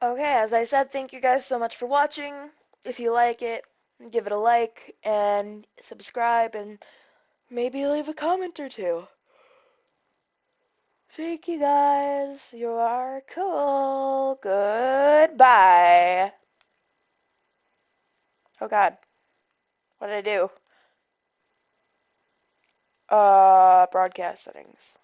Okay, as I said, thank you guys so much for watching. If you like it, give it a like and subscribe and maybe leave a comment or two. Thank you guys. You are cool. Goodbye. Oh god. What did I do? Broadcast settings.